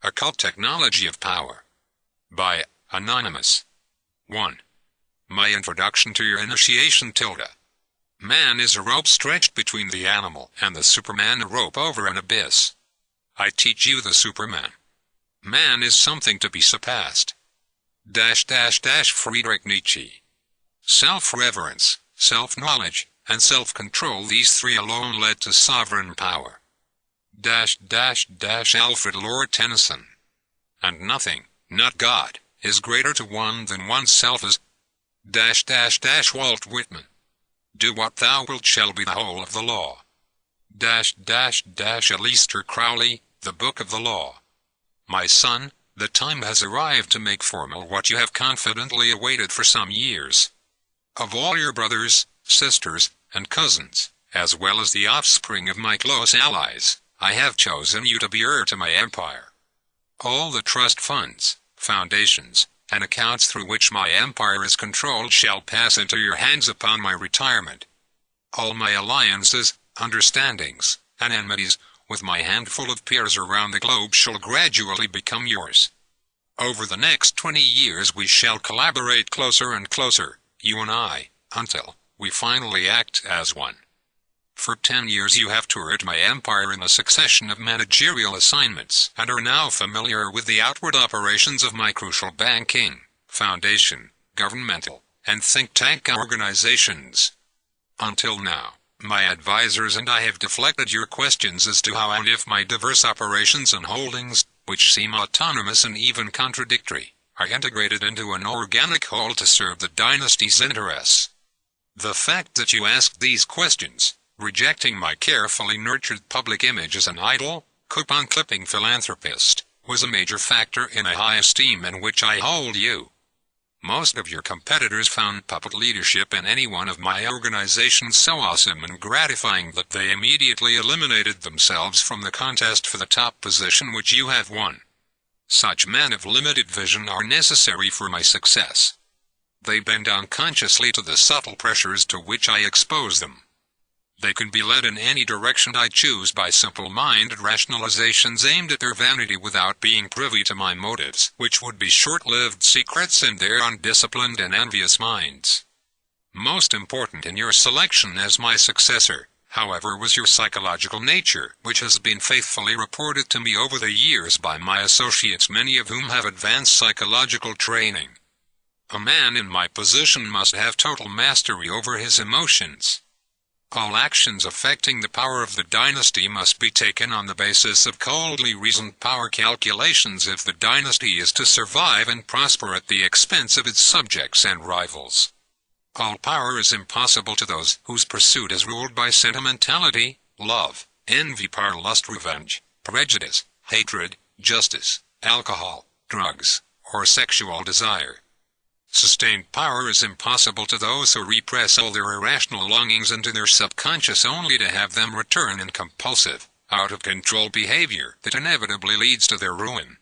Occult Technology of Power. By Anonymous. 1. My introduction to your initiation. Man is a rope stretched between the animal and the Superman, a rope over an abyss. I teach you the Superman. Man is something to be surpassed. Friedrich Nietzsche. Self-reverence, self-knowledge, and self-control, these three alone led to sovereign power. Alfred Lord Tennyson. And nothing, not God, is greater to one than oneself as Walt Whitman. Do what thou wilt shall be the whole of the law. Aleister Crowley, The Book of the Law. My son, the time has arrived to make formal what you have confidently awaited for some years. Of all your brothers, sisters, and cousins, as well as the offspring of my close allies, I have chosen you to be heir to my empire. All the trust funds, foundations, and accounts through which my empire is controlled shall pass into your hands upon my retirement. All my alliances, understandings, and enmities, with my handful of peers around the globe shall gradually become yours. Over the next 20 years we shall collaborate closer and closer, you and I, until we finally act as one. For 10 years you have toured my empire in a succession of managerial assignments and are now familiar with the outward operations of my crucial banking, foundation, governmental, and think tank organizations. Until now, my advisors and I have deflected your questions as to how and if my diverse operations and holdings, which seem autonomous and even contradictory, are integrated into an organic whole to serve the dynasty's interests. The fact that you asked these questions, rejecting my carefully nurtured public image as an idle, coupon-clipping philanthropist, was a major factor in a high esteem in which I hold you. Most of your competitors found puppet leadership in any one of my organizations so awesome and gratifying that they immediately eliminated themselves from the contest for the top position which you have won. Such men of limited vision are necessary for my success. They bend unconsciously to the subtle pressures to which I expose them. They can be led in any direction I choose by simple-minded rationalizations aimed at their vanity without being privy to my motives, which would be short-lived secrets in their undisciplined and envious minds. Most important in your selection as my successor, however, was your psychological nature, which has been faithfully reported to me over the years by my associates, many of whom have advanced psychological training. A man in my position must have total mastery over his emotions. All actions affecting the power of the dynasty must be taken on the basis of coldly reasoned power calculations if the dynasty is to survive and prosper at the expense of its subjects and rivals. All power is impossible to those whose pursuit is ruled by sentimentality, love, envy, lust, revenge, prejudice, hatred, justice, alcohol, drugs, or sexual desire. Sustained power is impossible to those who repress all their irrational longings into their subconscious only to have them return in compulsive, out-of-control behavior that inevitably leads to their ruin.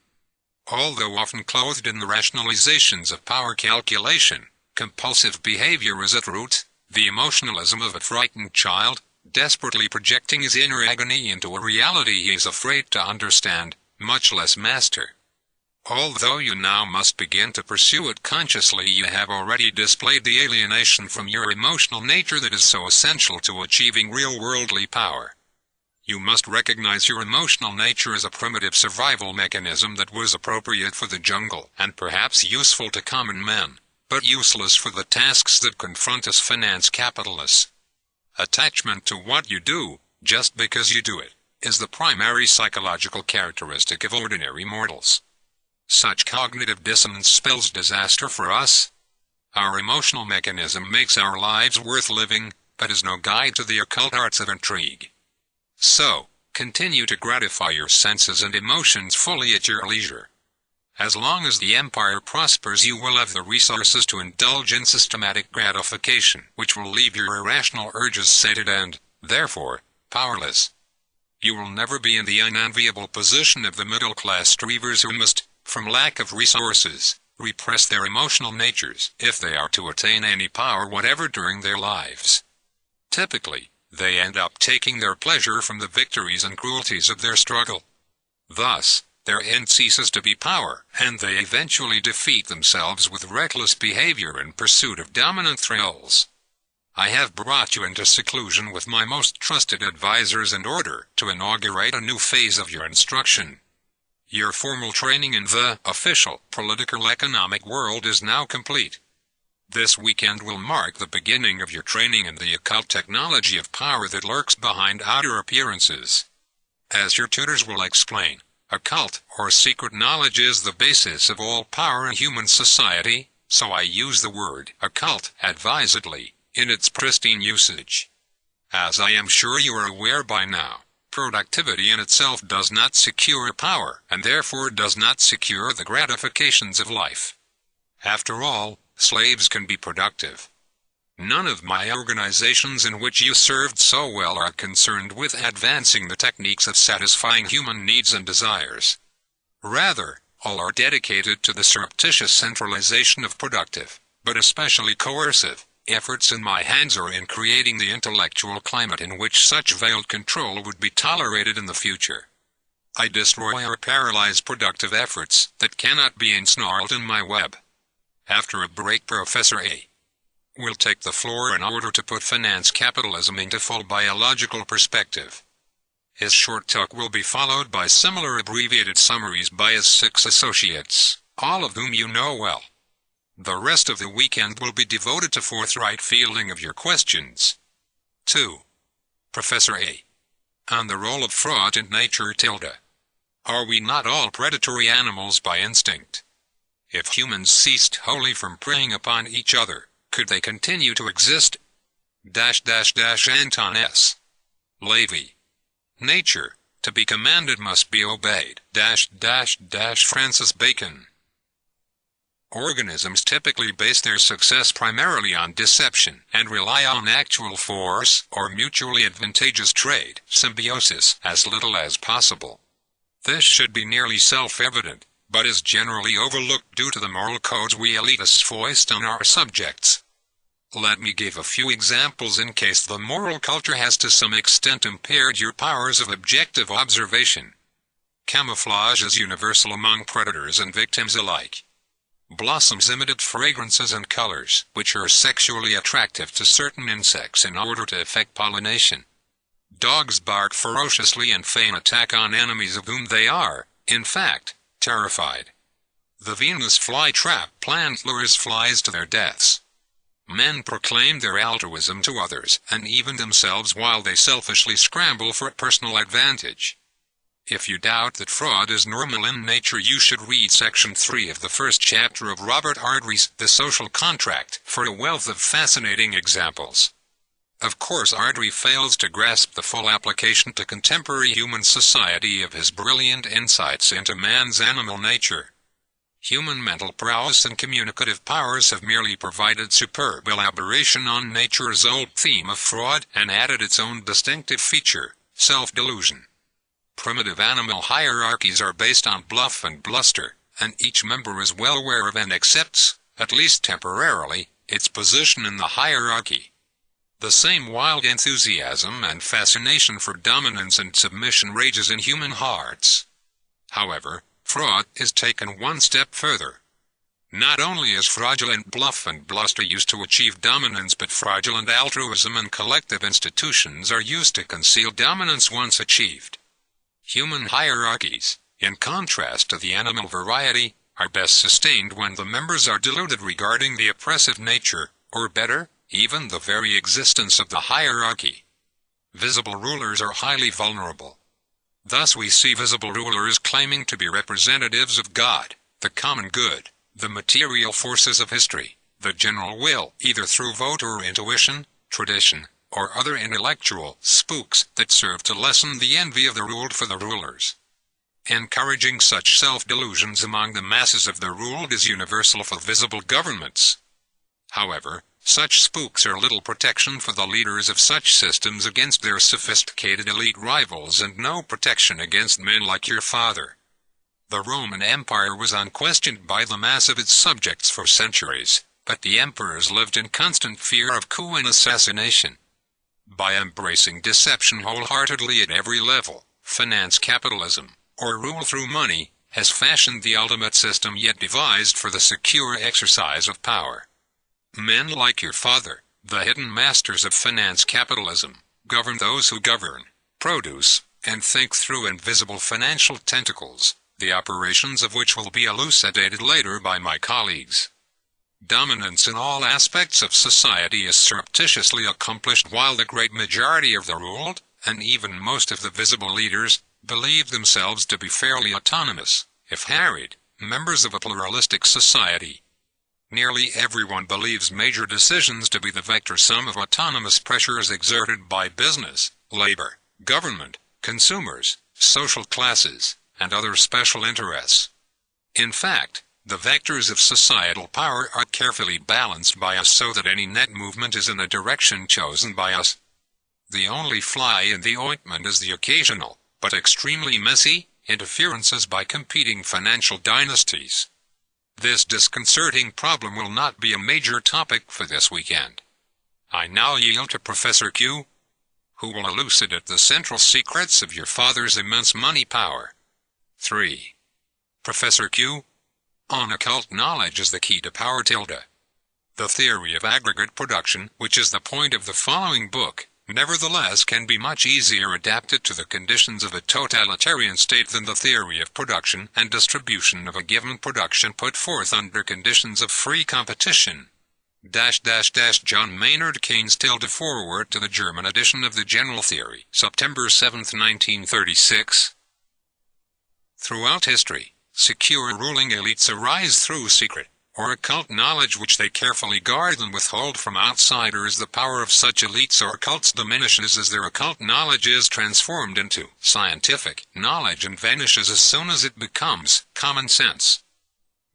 Although often clothed in the rationalizations of power calculation, compulsive behavior is at root, the emotionalism of a frightened child, desperately projecting his inner agony into a reality he is afraid to understand, much less master. Although you now must begin to pursue it consciously, you have already displayed the alienation from your emotional nature that is so essential to achieving real worldly power. You must recognize your emotional nature as a primitive survival mechanism that was appropriate for the jungle and perhaps useful to common men, but useless for the tasks that confront us finance capitalists. Attachment to what you do, just because you do it, is the primary psychological characteristic of ordinary mortals. Such cognitive dissonance spells disaster for us. Our emotional mechanism makes our lives worth living, but is no guide to the occult arts of intrigue. So, continue to gratify your senses and emotions fully at your leisure. As long as the empire prospers, you will have the resources to indulge in systematic gratification, which will leave your irrational urges sated and, therefore, powerless. You will never be in the unenviable position of the middle-class dreamers who must, from lack of resources, repress their emotional natures if they are to attain any power whatever during their lives. Typically, they end up taking their pleasure from the victories and cruelties of their struggle. Thus, their end ceases to be power, and they eventually defeat themselves with reckless behavior in pursuit of dominant thrills. I have brought you into seclusion with my most trusted advisors in order to inaugurate a new phase of your instruction. Your formal training in the official political economic world is now complete. This weekend will mark the beginning of your training in the occult technology of power that lurks behind outer appearances. As your tutors will explain, occult or secret knowledge is the basis of all power in human society, so I use the word occult advisedly in its pristine usage. As I am sure you are aware by now, productivity in itself does not secure power, and therefore does not secure the gratifications of life. After all, slaves can be productive. None of my organizations in which you served so well are concerned with advancing the techniques of satisfying human needs and desires. Rather, all are dedicated to the surreptitious centralization of productive, but especially coercive, efforts in my hands or in creating the intellectual climate in which such veiled control would be tolerated in the future. I destroy or paralyze productive efforts that cannot be ensnarled in my web. After a break, Professor A will take the floor in order to put finance capitalism into full biological perspective. His short talk will be followed by similar abbreviated summaries by his 6 associates, all of whom you know well. The rest of the weekend will be devoted to forthright fielding of your questions. 2. Professor A. On the role of fraud in nature tilde. Are we not all predatory animals by instinct? If humans ceased wholly from preying upon each other, could they continue to exist? Anton S. Lavey. Nature, to be commanded must be obeyed. Francis Bacon. Organisms typically base their success primarily on deception and rely on actual force or mutually advantageous trade, symbiosis, as little as possible. This should be nearly self-evident, but is generally overlooked due to the moral codes we elitists foist on our subjects. Let me give a few examples in case the moral culture has to some extent impaired your powers of objective observation. Camouflage is universal among predators and victims alike. Blossoms imitate fragrances and colors, which are sexually attractive to certain insects in order to effect pollination. Dogs bark ferociously and feign attack on enemies of whom they are, in fact, terrified. The Venus flytrap plant lures flies to their deaths. Men proclaim their altruism to others and even themselves while they selfishly scramble for personal advantage. If you doubt that fraud is normal in nature, you should read Section 3 of the first chapter of Robert Ardrey's The Social Contract for a wealth of fascinating examples. Of course, Ardrey fails to grasp the full application to contemporary human society of his brilliant insights into man's animal nature. Human mental prowess and communicative powers have merely provided superb elaboration on nature's old theme of fraud and added its own distinctive feature, self-delusion. Primitive animal hierarchies are based on bluff and bluster, and each member is well aware of and accepts, at least temporarily, its position in the hierarchy. The same wild enthusiasm and fascination for dominance and submission rages in human hearts. However, fraud is taken one step further. Not only is fraudulent bluff and bluster used to achieve dominance, but fraudulent altruism and collective institutions are used to conceal dominance once achieved. Human hierarchies, in contrast to the animal variety, are best sustained when the members are deluded regarding the oppressive nature, or better, even the very existence of the hierarchy. Visible rulers are highly vulnerable. Thus we see visible rulers claiming to be representatives of God, the common good, the material forces of history, the general will, either through vote or intuition, tradition, or other intellectual spooks that serve to lessen the envy of the ruled for the rulers. Encouraging such self-delusions among the masses of the ruled is universal for visible governments. However, such spooks are little protection for the leaders of such systems against their sophisticated elite rivals, and no protection against men like your father. The Roman Empire was unquestioned by the mass of its subjects for centuries, but the emperors lived in constant fear of coup and assassination. By embracing deception wholeheartedly at every level, finance capitalism, or rule through money, has fashioned the ultimate system yet devised for the secure exercise of power. Men like your father, the hidden masters of finance capitalism, govern those who govern, produce, and think through invisible financial tentacles, the operations of which will be elucidated later by my colleagues. Dominance in all aspects of society is surreptitiously accomplished while the great majority of the ruled, and even most of the visible leaders, believe themselves to be fairly autonomous, if harried, members of a pluralistic society. Nearly everyone believes major decisions to be the vector sum of autonomous pressures exerted by business, labor, government, consumers, social classes, and other special interests. In fact, the vectors of societal power are carefully balanced by us so that any net movement is in a direction chosen by us. The only fly in the ointment is the occasional, but extremely messy, interferences by competing financial dynasties. This disconcerting problem will not be a major topic for this weekend. I now yield to Professor Q, who will elucidate the central secrets of your father's immense money power. 3. Professor Q. On occult knowledge is the key to power tilde. The theory of aggregate production, which is the point of the following book, nevertheless can be much easier adapted to the conditions of a totalitarian state than the theory of production and distribution of a given production put forth under conditions of free competition. John Maynard Keynes forward to the German edition of the General Theory, September 7, 1936. Throughout history, secure ruling elites arise through secret, or occult knowledge which they carefully guard and withhold from outsiders. The power of such elites or cults diminishes as their occult knowledge is transformed into scientific knowledge and vanishes as soon as it becomes common sense.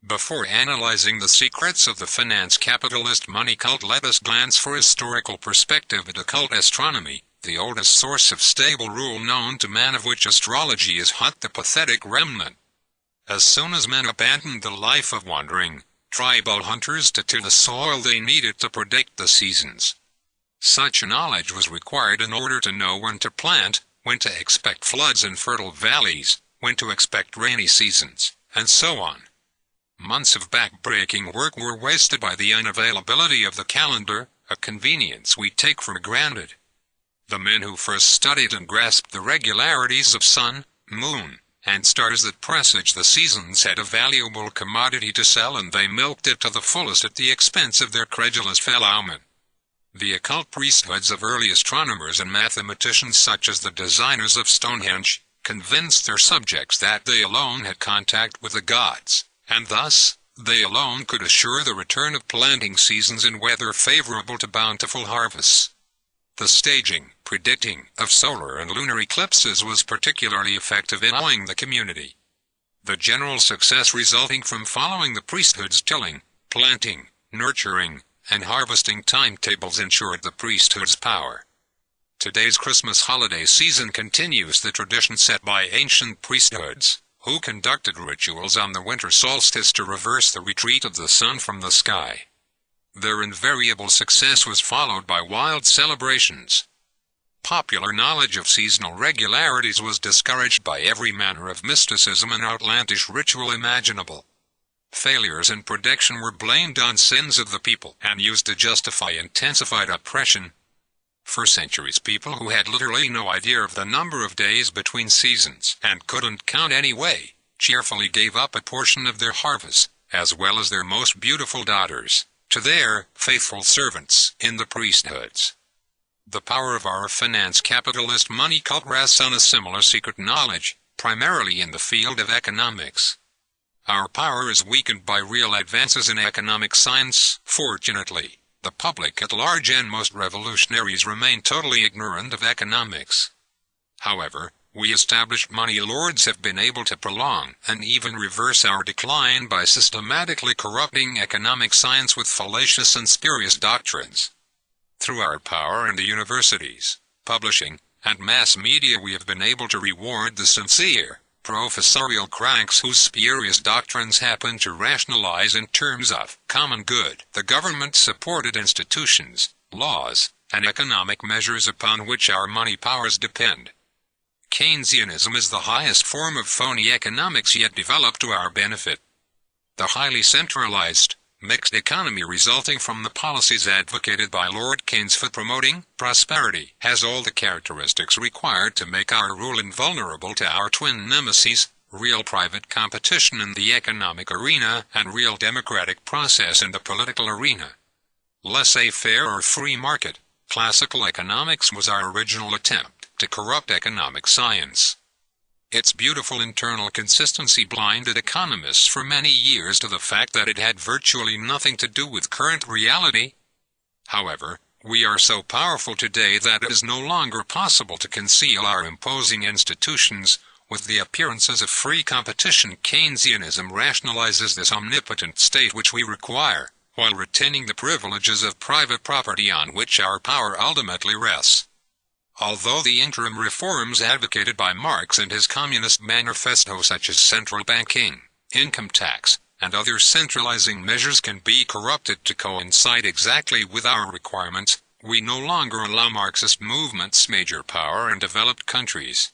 Before analyzing the secrets of the finance capitalist money cult, let us glance for historical perspective at occult astronomy, the oldest source of stable rule known to man, of which astrology is the pathetic remnant. As soon as men abandoned the life of wandering, tribal hunters to till the soil, they needed to predict the seasons. Such knowledge was required in order to know when to plant, when to expect floods in fertile valleys, when to expect rainy seasons, and so on. Months of back-breaking work were wasted by the unavailability of the calendar, a convenience we take for granted. The men who first studied and grasped the regularities of sun, moon, and stars that presage the seasons had a valuable commodity to sell, and they milked it to the fullest at the expense of their credulous fellowmen. The occult priesthoods of early astronomers and mathematicians, such as the designers of Stonehenge, convinced their subjects that they alone had contact with the gods, and thus, they alone could assure the return of planting seasons in weather favorable to bountiful harvests. The staging, predicting, of solar and lunar eclipses was particularly effective in awing the community. The general success resulting from following the priesthood's tilling, planting, nurturing, and harvesting timetables ensured the priesthood's power. Today's Christmas holiday season continues the tradition set by ancient priesthoods, who conducted rituals on the winter solstice to reverse the retreat of the sun from the sky. Their invariable success was followed by wild celebrations. Popular knowledge of seasonal regularities was discouraged by every manner of mysticism and outlandish ritual imaginable. Failures in prediction were blamed on sins of the people and used to justify intensified oppression. For centuries, people who had literally no idea of the number of days between seasons and couldn't count anyway, cheerfully gave up a portion of their harvest, as well as their most beautiful daughters, to their faithful servants in the priesthoods. The power of our finance capitalist money cult rests on a similar secret knowledge, primarily in the field of economics. Our power is weakened by real advances in economic science. Fortunately, the public at large and most revolutionaries remain totally ignorant of economics. However, we established money lords have been able to prolong and even reverse our decline by systematically corrupting economic science with fallacious and spurious doctrines. Through our power in the universities, publishing, and mass media, we have been able to reward the sincere, professorial cranks whose spurious doctrines happen to rationalize in terms of common good the government-supported institutions, laws, and economic measures upon which our money powers depend. Keynesianism is the highest form of phony economics yet developed to our benefit. The highly centralized, mixed economy resulting from the policies advocated by Lord Keynes for promoting prosperity has all the characteristics required to make our rule invulnerable to our twin nemeses, real private competition in the economic arena and real democratic process in the political arena. Laissez-faire or free market, classical economics was our original attempt to corrupt economic science. Its beautiful internal consistency blinded economists for many years to the fact that it had virtually nothing to do with current reality. However, we are so powerful today that it is no longer possible to conceal our imposing institutions with the appearances of free competition. Keynesianism rationalizes this omnipotent state which we require, while retaining the privileges of private property on which our power ultimately rests. Although the interim reforms advocated by Marx and his Communist Manifesto such as central banking, income tax, and other centralizing measures can be corrupted to coincide exactly with our requirements, we no longer allow Marxist movements major power in developed countries.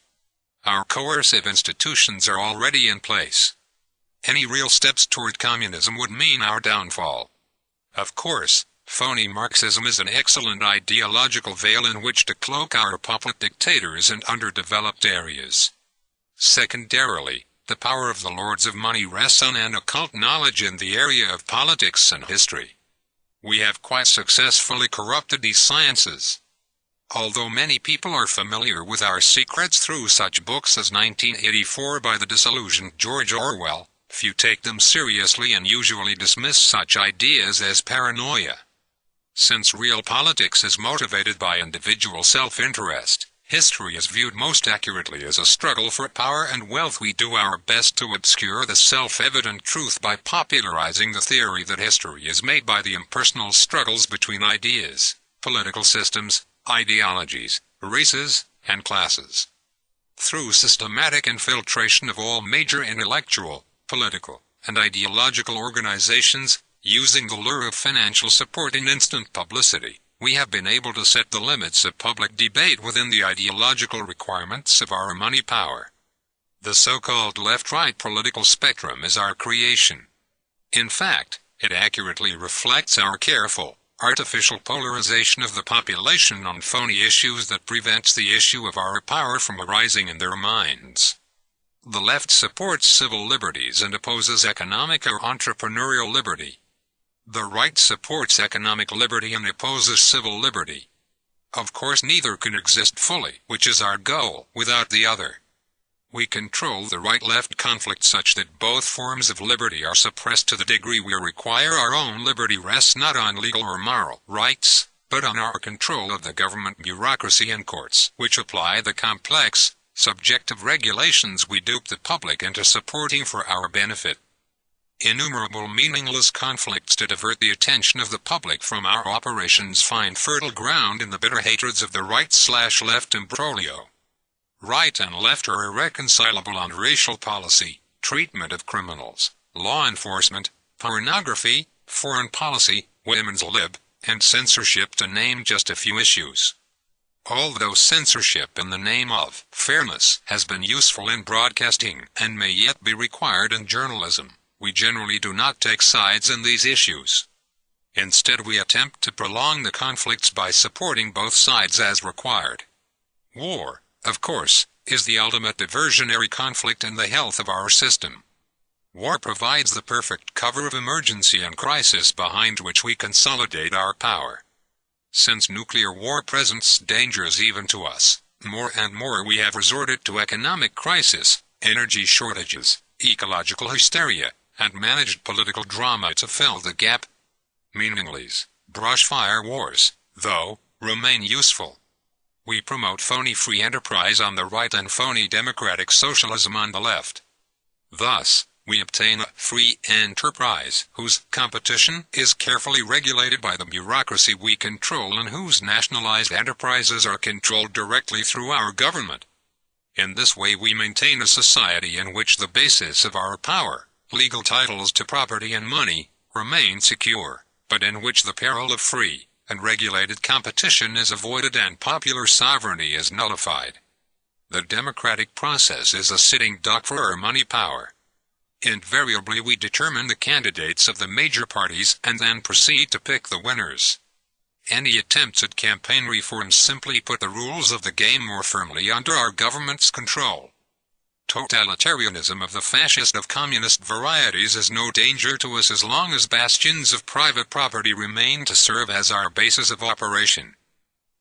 Our coercive institutions are already in place. Any real steps toward communism would mean our downfall. Of course, phony Marxism is an excellent ideological veil in which to cloak our puppet dictators in underdeveloped areas. Secondarily, the power of the lords of money rests on an occult knowledge in the area of politics and history. We have quite successfully corrupted these sciences. Although many people are familiar with our secrets through such books as 1984 by the disillusioned George Orwell, few take them seriously and usually dismiss such ideas as paranoia. Since real politics is motivated by individual self-interest, history is viewed most accurately as a struggle for power and wealth. We do our best to obscure the self-evident truth by popularizing the theory that history is made by the impersonal struggles between ideas, political systems, ideologies, races, and classes. Through systematic infiltration of all major intellectual, political, and ideological organizations, using the lure of financial support and instant publicity, we have been able to set the limits of public debate within the ideological requirements of our money power. The so-called left-right political spectrum is our creation. In fact, it accurately reflects our careful, artificial polarization of the population on phony issues that prevents the issue of our power from arising in their minds. The left supports civil liberties and opposes economic or entrepreneurial liberty. The right supports economic liberty and opposes civil liberty. Of course, neither can exist fully, which is our goal, without the other. We control the right-left conflict such that both forms of liberty are suppressed to the degree we require. Our own liberty rests not on legal or moral rights, but on our control of the government bureaucracy and courts, which apply the complex, subjective regulations we dupe the public into supporting for our benefit. Innumerable meaningless conflicts to divert the attention of the public from our operations find fertile ground in the bitter hatreds of the right/left imbroglio. Right and left are irreconcilable on racial policy, treatment of criminals, law enforcement, pornography, foreign policy, women's lib, and censorship, to name just a few issues. Although censorship in the name of fairness has been useful in broadcasting and may yet be required in journalism, we generally do not take sides in these issues. Instead, we attempt to prolong the conflicts by supporting both sides as required. War, of course, is the ultimate diversionary conflict in the health of our system. War provides the perfect cover of emergency and crisis behind which we consolidate our power. Since nuclear war presents dangers even to us, more and more we have resorted to economic crisis, energy shortages, ecological hysteria, and managed political drama to fill the gap. Meaningless, brushfire wars, though, remain useful. We promote phony free enterprise on the right and phony democratic socialism on the left. Thus, we obtain a free enterprise whose competition is carefully regulated by the bureaucracy we control and whose nationalized enterprises are controlled directly through our government. In this way we maintain a society in which the basis of our power, legal titles to property and money, remain secure, but in which the peril of free and regulated competition is avoided and popular sovereignty is nullified. The democratic process is a sitting duck for our money power. Invariably we determine the candidates of the major parties and then proceed to pick the winners. Any attempts at campaign reforms simply put the rules of the game more firmly under our government's control. Totalitarianism of the fascist of communist varieties is no danger to us as long as bastions of private property remain to serve as our basis of operation.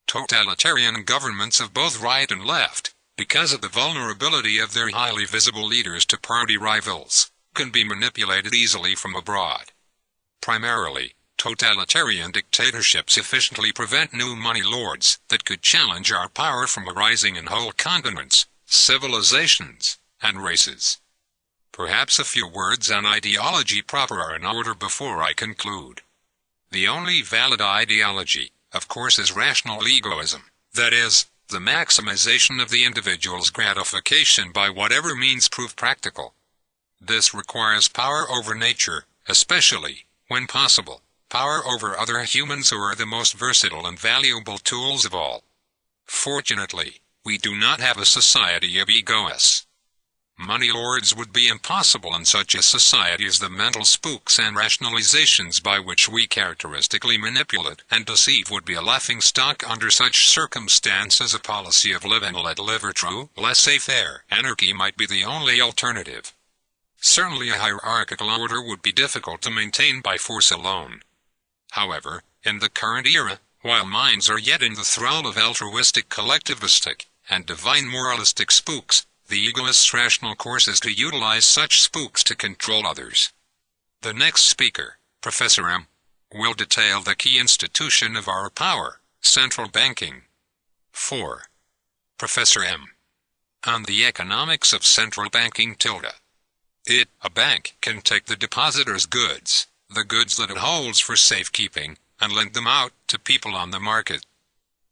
Totalitarian governments of both right and left, because of the vulnerability of their highly visible leaders to party rivals, can be manipulated easily from abroad. Primarily, totalitarian dictatorships efficiently prevent new money lords that could challenge our power from arising in whole continents, civilizations, and races. Perhaps a few words on ideology proper are in order before I conclude. The only valid ideology, of course, is rational egoism, that is, the maximization of the individual's gratification by whatever means prove practical. This requires power over nature, especially, when possible, power over other humans who are the most versatile and valuable tools of all. Fortunately, we do not have a society of egoists. Money lords would be impossible in such a society as the mental spooks and rationalizations by which we characteristically manipulate and deceive would be a laughingstock under such circumstances. A policy of live and let live or true laissez-faire anarchy might be the only alternative. Certainly a hierarchical order would be difficult to maintain by force alone. However, in the current era, while minds are yet in the thrall of altruistic collectivistic and divine moralistic spooks, the egoist's rational course is to utilize such spooks to control others. The next speaker, Professor M., will detail the key institution of our power, central banking. 4. Professor M. On the economics of central banking a bank can take the depositor's goods, the goods that it holds for safekeeping, and lend them out to people on the market.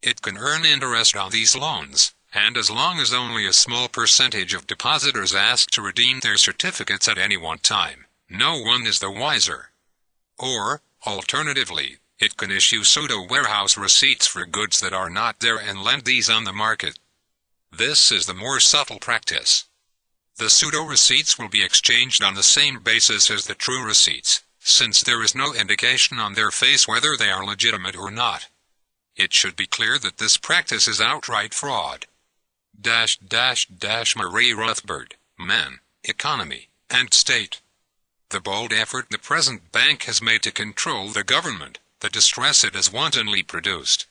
It can earn interest on these loans, and as long as only a small percentage of depositors ask to redeem their certificates at any one time, no one is the wiser. Or, alternatively, it can issue pseudo-warehouse receipts for goods that are not there and lend these on the market. This is the more subtle practice. The pseudo-receipts will be exchanged on the same basis as the true receipts, since there is no indication on their face whether they are legitimate or not. It should be clear that this practice is outright fraud. Marie Rothbard, Men, Economy, and State. The bold effort the present bank has made to control the government, the distress it has wantonly produced,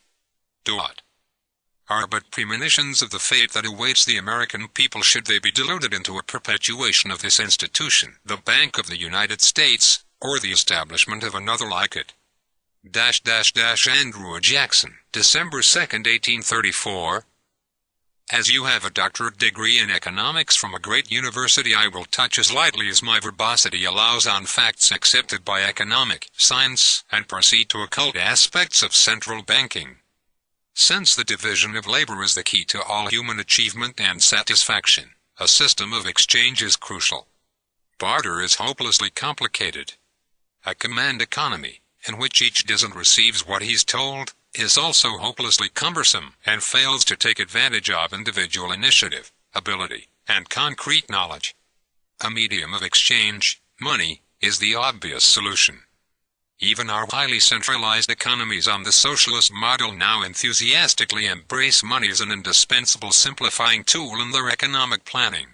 are but premonitions of the fate that awaits the American people should they be deluded into a perpetuation of this institution, the Bank of the United States, or the establishment of another like it. Andrew Jackson, December 2, 1834. As you have a doctorate degree in economics from a great university, I will touch as lightly as my verbosity allows on facts accepted by economic science and proceed to occult aspects of central banking. Since the division of labor is the key to all human achievement and satisfaction, a system of exchange is crucial. Barter is hopelessly complicated. A command economy, in which each doesn't receives what he's told, is also hopelessly cumbersome and fails to take advantage of individual initiative, ability, and concrete knowledge. A medium of exchange, money, is the obvious solution. Even our highly centralized economies on the socialist model now enthusiastically embrace money as an indispensable simplifying tool in their economic planning.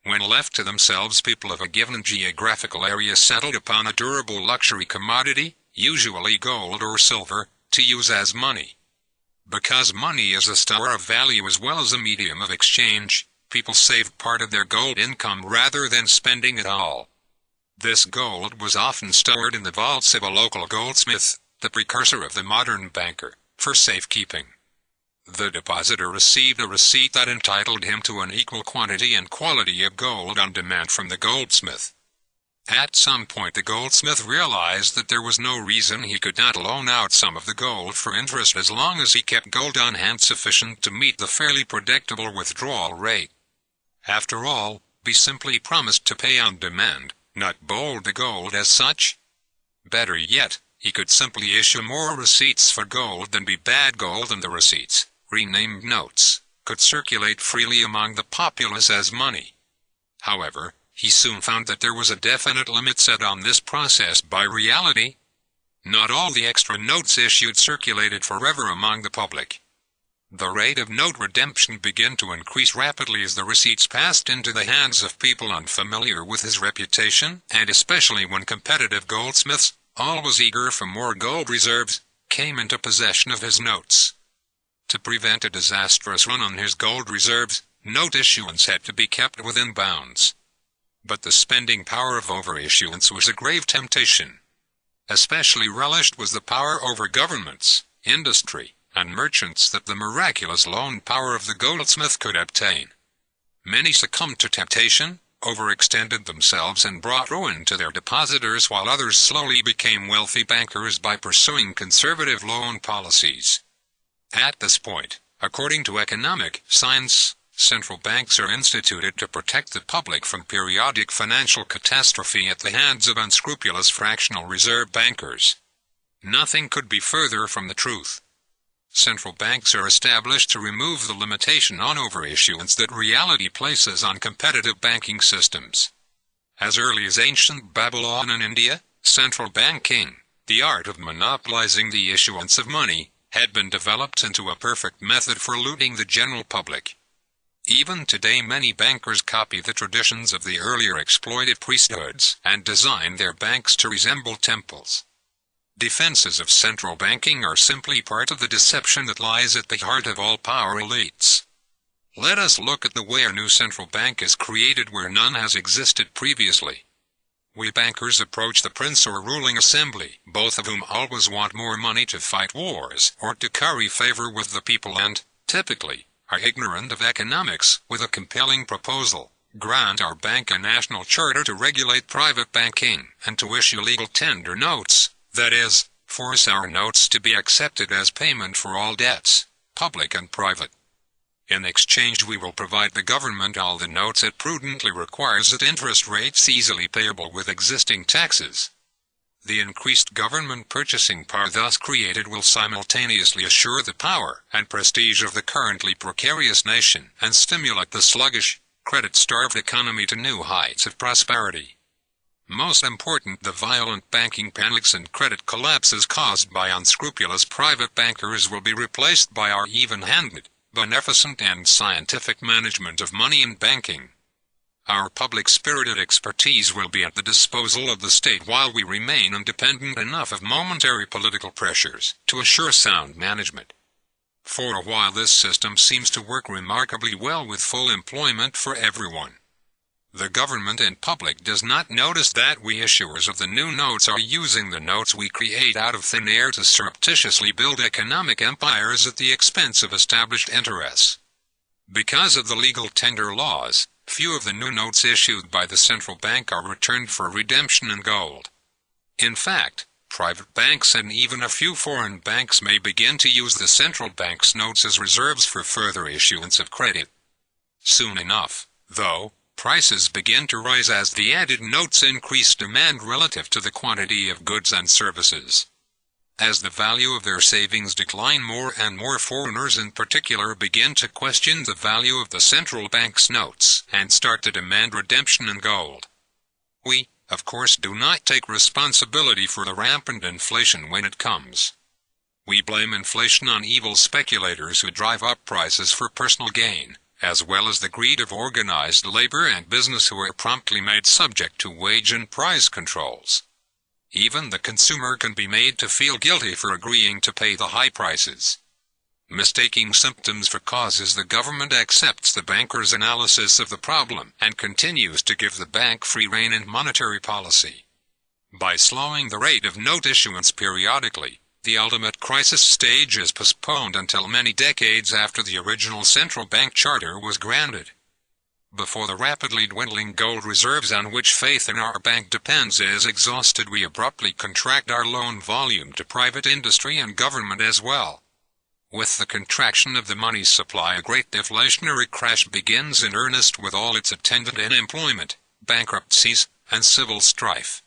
When left to themselves, people of a given geographical area settled upon a durable luxury commodity, usually gold or silver, to use as money. Because money is a store of value as well as a medium of exchange, people saved part of their gold income rather than spending it all. This gold was often stored in the vaults of a local goldsmith, the precursor of the modern banker, for safekeeping. The depositor received a receipt that entitled him to an equal quantity and quality of gold on demand from the goldsmith. At some point the goldsmith realized that there was no reason he could not loan out some of the gold for interest as long as he kept gold on hand sufficient to meet the fairly predictable withdrawal rate. After all, he simply promised to pay on demand, not bold the gold as such. Better yet, he could simply issue more receipts for gold than be bad gold in the receipts, renamed notes, could circulate freely among the populace as money. However, he soon found that there was a definite limit set on this process by reality. Not all the extra notes issued circulated forever among the public. The rate of note redemption began to increase rapidly as the receipts passed into the hands of people unfamiliar with his reputation, and especially when competitive goldsmiths, always eager for more gold reserves, came into possession of his notes. To prevent a disastrous run on his gold reserves, note issuance had to be kept within bounds. But the spending power of overissuance was a grave temptation. Especially relished was the power over governments, industry, and merchants that the miraculous loan power of the goldsmith could obtain. Many succumbed to temptation, overextended themselves and brought ruin to their depositors, while others slowly became wealthy bankers by pursuing conservative loan policies. At this point, according to economic science, central banks are instituted to protect the public from periodic financial catastrophe at the hands of unscrupulous fractional reserve bankers. Nothing could be further from the truth. Central banks are established to remove the limitation on overissuance that reality places on competitive banking systems. As early as ancient Babylon and India, central banking, the art of monopolizing the issuance of money, had been developed into a perfect method for looting the general public. Even today many bankers copy the traditions of the earlier exploited priesthoods and design their banks to resemble temples. Defenses of central banking are simply part of the deception that lies at the heart of all power elites. Let us look at the way a new central bank is created where none has existed previously. We bankers approach the prince or ruling assembly, both of whom always want more money to fight wars or to curry favor with the people and, typically, are ignorant of economics, with a compelling proposal: grant our bank a national charter to regulate private banking and to issue legal tender notes. That is, force our notes to be accepted as payment for all debts, public and private. In exchange we will provide the government all the notes it prudently requires at interest rates easily payable with existing taxes. The increased government purchasing power thus created will simultaneously assure the power and prestige of the currently precarious nation and stimulate the sluggish, credit-starved economy to new heights of prosperity. Most important, the violent banking panics and credit collapses caused by unscrupulous private bankers will be replaced by our even-handed, beneficent and scientific management of money and banking. Our public-spirited expertise will be at the disposal of the state while we remain independent enough of momentary political pressures to assure sound management. For a while this system seems to work remarkably well with full employment for everyone. The government and public does not notice that we issuers of the new notes are using the notes we create out of thin air to surreptitiously build economic empires at the expense of established interests. Because of the legal tender laws, few of the new notes issued by the central bank are returned for redemption in gold. In fact, private banks and even a few foreign banks may begin to use the central bank's notes as reserves for further issuance of credit. Soon enough, though, prices begin to rise as the added notes increase demand relative to the quantity of goods and services. As the value of their savings decline, more and more foreigners in particular begin to question the value of the central bank's notes and start to demand redemption in gold. We, of course, do not take responsibility for the rampant inflation when it comes. We blame inflation on evil speculators who drive up prices for personal gain, as well as the greed of organized labor and business who are promptly made subject to wage and price controls. Even the consumer can be made to feel guilty for agreeing to pay the high prices. Mistaking symptoms for causes, the government accepts the banker's analysis of the problem and continues to give the bank free rein in monetary policy. By slowing the rate of note issuance periodically, the ultimate crisis stage is postponed until many decades after the original central bank charter was granted. Before the rapidly dwindling gold reserves on which faith in our bank depends is exhausted, we abruptly contract our loan volume to private industry and government as well. With the contraction of the money supply, a great deflationary crash begins in earnest with all its attendant unemployment, bankruptcies, and civil strife.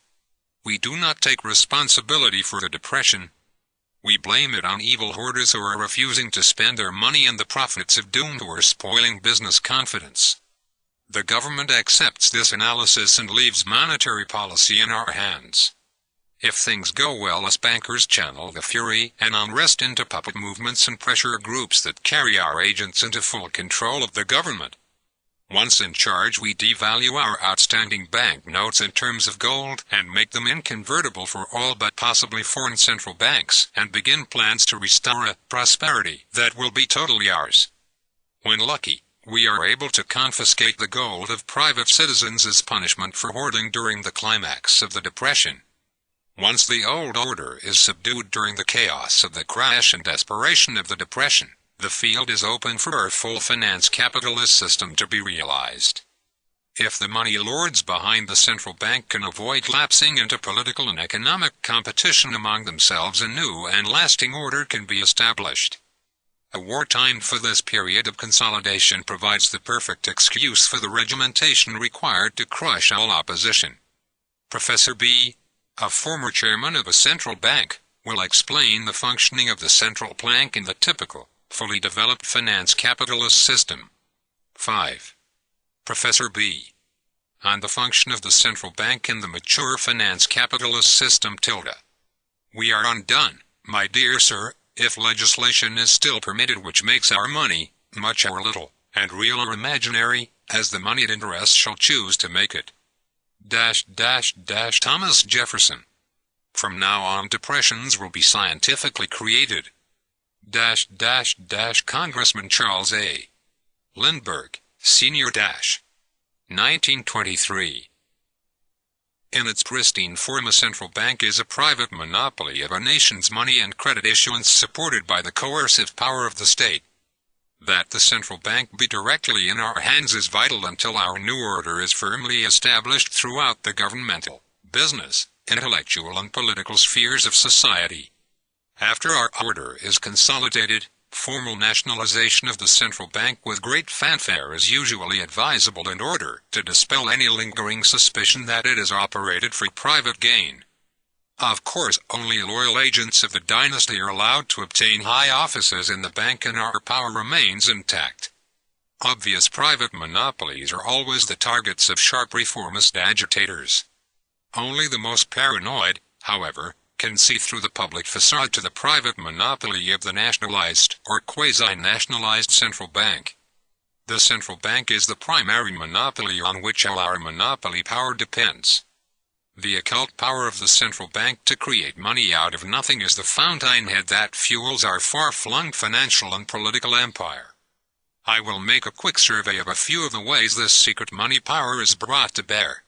We do not take responsibility for the depression. We blame it on evil hoarders who are refusing to spend their money and the profits of doom who are spoiling business confidence. The government accepts this analysis and leaves monetary policy in our hands. If things go well, us bankers channel the fury and unrest into puppet movements and pressure groups that carry our agents into full control of the government. Once in charge, we devalue our outstanding banknotes in terms of gold and make them inconvertible for all but possibly foreign central banks, and begin plans to restore a prosperity that will be totally ours. When lucky, we are able to confiscate the gold of private citizens as punishment for hoarding during the climax of the Depression. Once the old order is subdued during the chaos of the crash and desperation of the Depression, the field is open for our full finance capitalist system to be realized. If the money lords behind the central bank can avoid lapsing into political and economic competition among themselves, a new and lasting order can be established. A wartime for this period of consolidation provides the perfect excuse for the regimentation required to crush all opposition. Professor B., a former chairman of a central bank, will explain the functioning of the central bank in the typical, fully developed finance capitalist system. 5. Professor B. On the function of the central bank in the mature finance capitalist system. We are undone, my dear sir, if legislation is still permitted which makes our money, much or little, and real or imaginary, as the moneyed interest shall choose to make it. Thomas Jefferson. From now on, depressions will be scientifically created. Congressman Charles A. Lindbergh, Sr. 1923. In its pristine form, a central bank is a private monopoly of a nation's money and credit issuance supported by the coercive power of the state. That the central bank be directly in our hands is vital until our new order is firmly established throughout the governmental, business, intellectual and political spheres of society. After our order is consolidated, formal nationalization of the central bank with great fanfare is usually advisable in order to dispel any lingering suspicion that it is operated for private gain. Of course, only loyal agents of the dynasty are allowed to obtain high offices in the bank and our power remains intact. Obvious private monopolies are always the targets of sharp reformist agitators. Only the most paranoid, however, can see through the public facade to the private monopoly of the nationalized or quasi-nationalized central bank. The central bank is the primary monopoly on which all our monopoly power depends. The occult power of the central bank to create money out of nothing is the fountainhead that fuels our far-flung financial and political empire. I will make a quick survey of a few of the ways this secret money power is brought to bear.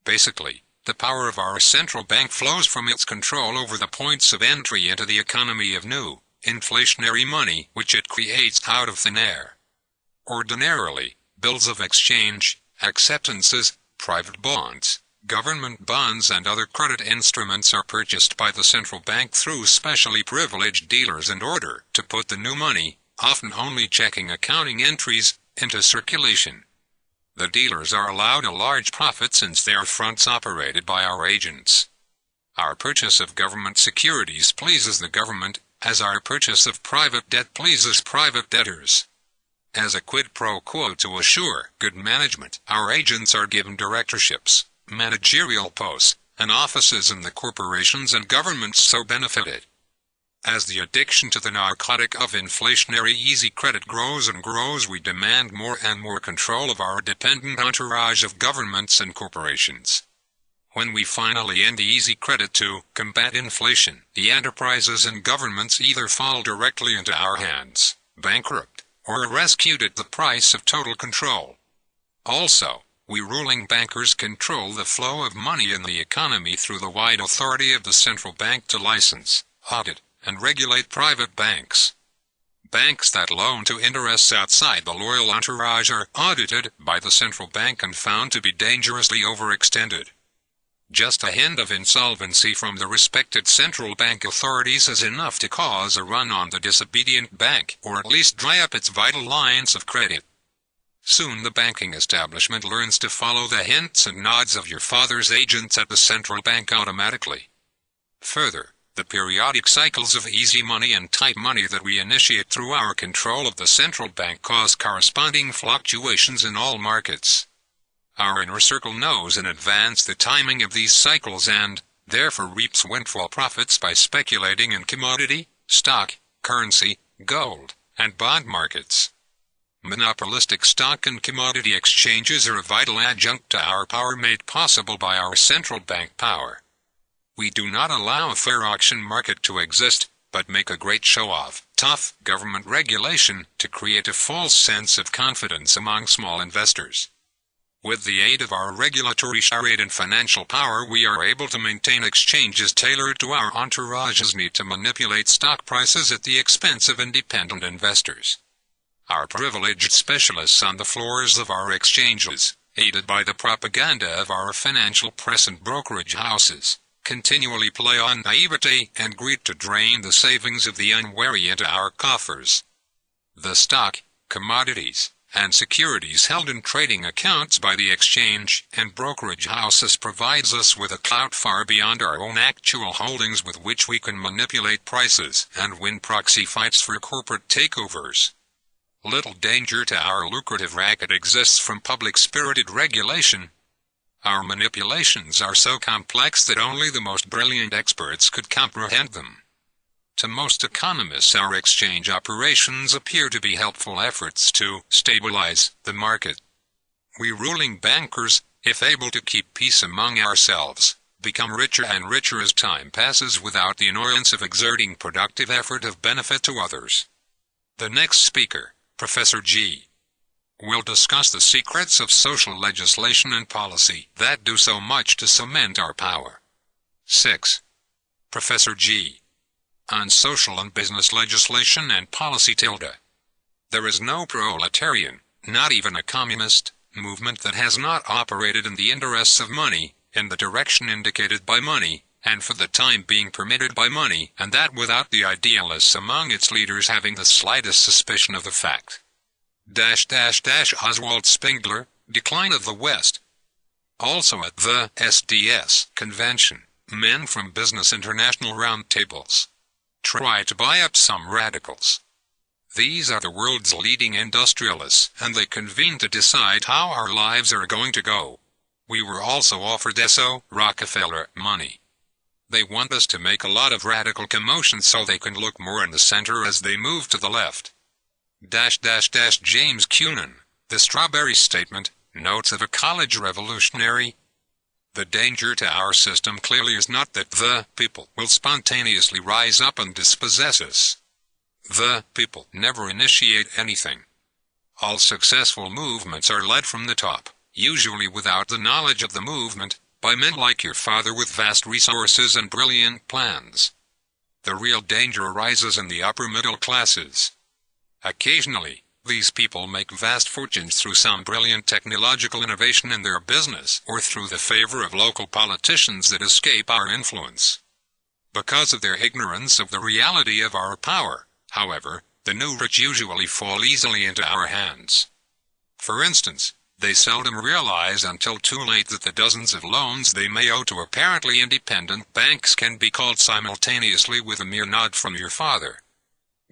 Basically, the power of our central bank flows from its control over the points of entry into the economy of new, inflationary money which it creates out of thin air. Ordinarily, bills of exchange, acceptances, private bonds, government bonds and other credit instruments are purchased by the central bank through specially privileged dealers in order to put the new money, often only checking accounting entries, into circulation. The dealers are allowed a large profit since they are fronts operated by our agents. Our purchase of government securities pleases the government, as our purchase of private debt pleases private debtors. As a quid pro quo to assure good management, our agents are given directorships, managerial posts, and offices in the corporations and governments so benefited. As the addiction to the narcotic of inflationary easy credit grows and grows, we demand more and more control of our dependent entourage of governments and corporations. When we finally end the easy credit to combat inflation, the enterprises and governments either fall directly into our hands, bankrupt, or are rescued at the price of total control. Also, we ruling bankers control the flow of money in the economy through the wide authority of the central bank to license, audit, and regulate private banks. Banks that loan to interests outside the loyal entourage are audited by the central bank and found to be dangerously overextended. Just a hint of insolvency from the respected central bank authorities is enough to cause a run on the disobedient bank, or at least dry up its vital lines of credit. Soon the banking establishment learns to follow the hints and nods of your father's agents at the central bank automatically. Further, The periodic cycles of easy money and tight money that we initiate through our control of the central bank cause corresponding fluctuations in all markets. Our inner circle knows in advance the timing of these cycles and, therefore, reaps windfall profits by speculating in commodity, stock, currency, gold, and bond markets. Monopolistic stock and commodity exchanges are a vital adjunct to our power made possible by our central bank power. We do not allow a fair auction market to exist, but make a great show of tough government regulation to create a false sense of confidence among small investors. With the aid of our regulatory charade and financial power, we are able to maintain exchanges tailored to our entourage's need to manipulate stock prices at the expense of independent investors. Our privileged specialists on the floors of our exchanges, aided by the propaganda of our financial press and brokerage houses, continually play on naivete and greed to drain the savings of the unwary into our coffers. The stock, commodities, and securities held in trading accounts by the exchange and brokerage houses provides us with a clout far beyond our own actual holdings with which we can manipulate prices and win proxy fights for corporate takeovers. Little danger to our lucrative racket exists from public-spirited regulation. Our manipulations are so complex that only the most brilliant experts could comprehend them. To most economists, our exchange operations appear to be helpful efforts to stabilize the market. We ruling bankers, if able to keep peace among ourselves, become richer and richer as time passes without the annoyance of exerting productive effort of benefit to others. The next speaker, Professor G, will discuss the secrets of social legislation and policy that do so much to cement our power. 6. Professor G. On social and business legislation and policy tilde. There is no proletarian, not even a communist, movement that has not operated in the interests of money, in the direction indicated by money, and for the time being permitted by money, and that without the idealists among its leaders having the slightest suspicion of the fact. Oswald Spengler, Decline of the West. Also at the SDS convention, men from Business International roundtables try to buy up some radicals. These are the world's leading industrialists, and they convene to decide how our lives are going to go. We were also offered S.O. Rockefeller money. They want us to make a lot of radical commotion so they can look more in the center as they move to the left. James Cunin, The Strawberry Statement, Notes of a College Revolutionary. The danger to our system clearly is not that the people will spontaneously rise up and dispossess us. The people never initiate anything. All successful movements are led from the top, usually without the knowledge of the movement, by men like your father with vast resources and brilliant plans. The real danger arises in the upper middle classes. Occasionally, these people make vast fortunes through some brilliant technological innovation in their business or through the favor of local politicians that escape our influence. Because of their ignorance of the reality of our power, however, the new rich usually fall easily into our hands. For instance, they seldom realize until too late that the dozens of loans they may owe to apparently independent banks can be called simultaneously with a mere nod from your father.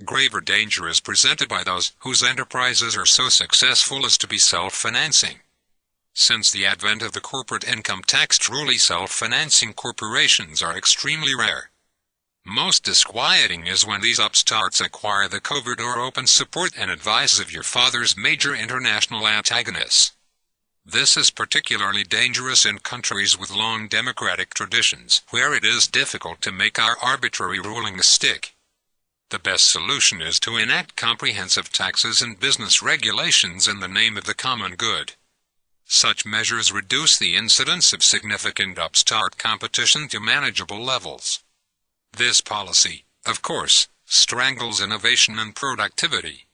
Graver danger is presented by those whose enterprises are so successful as to be self-financing. Since the advent of the corporate income tax, truly self-financing corporations are extremely rare. Most disquieting is when these upstarts acquire the covert or open support and advice of your father's major international antagonists. This is particularly dangerous in countries with long democratic traditions, where it is difficult to make our arbitrary rulings stick. The best solution is to enact comprehensive taxes and business regulations in the name of the common good. Such measures reduce the incidence of significant upstart competition to manageable levels. This policy, of course, strangles innovation and productivity.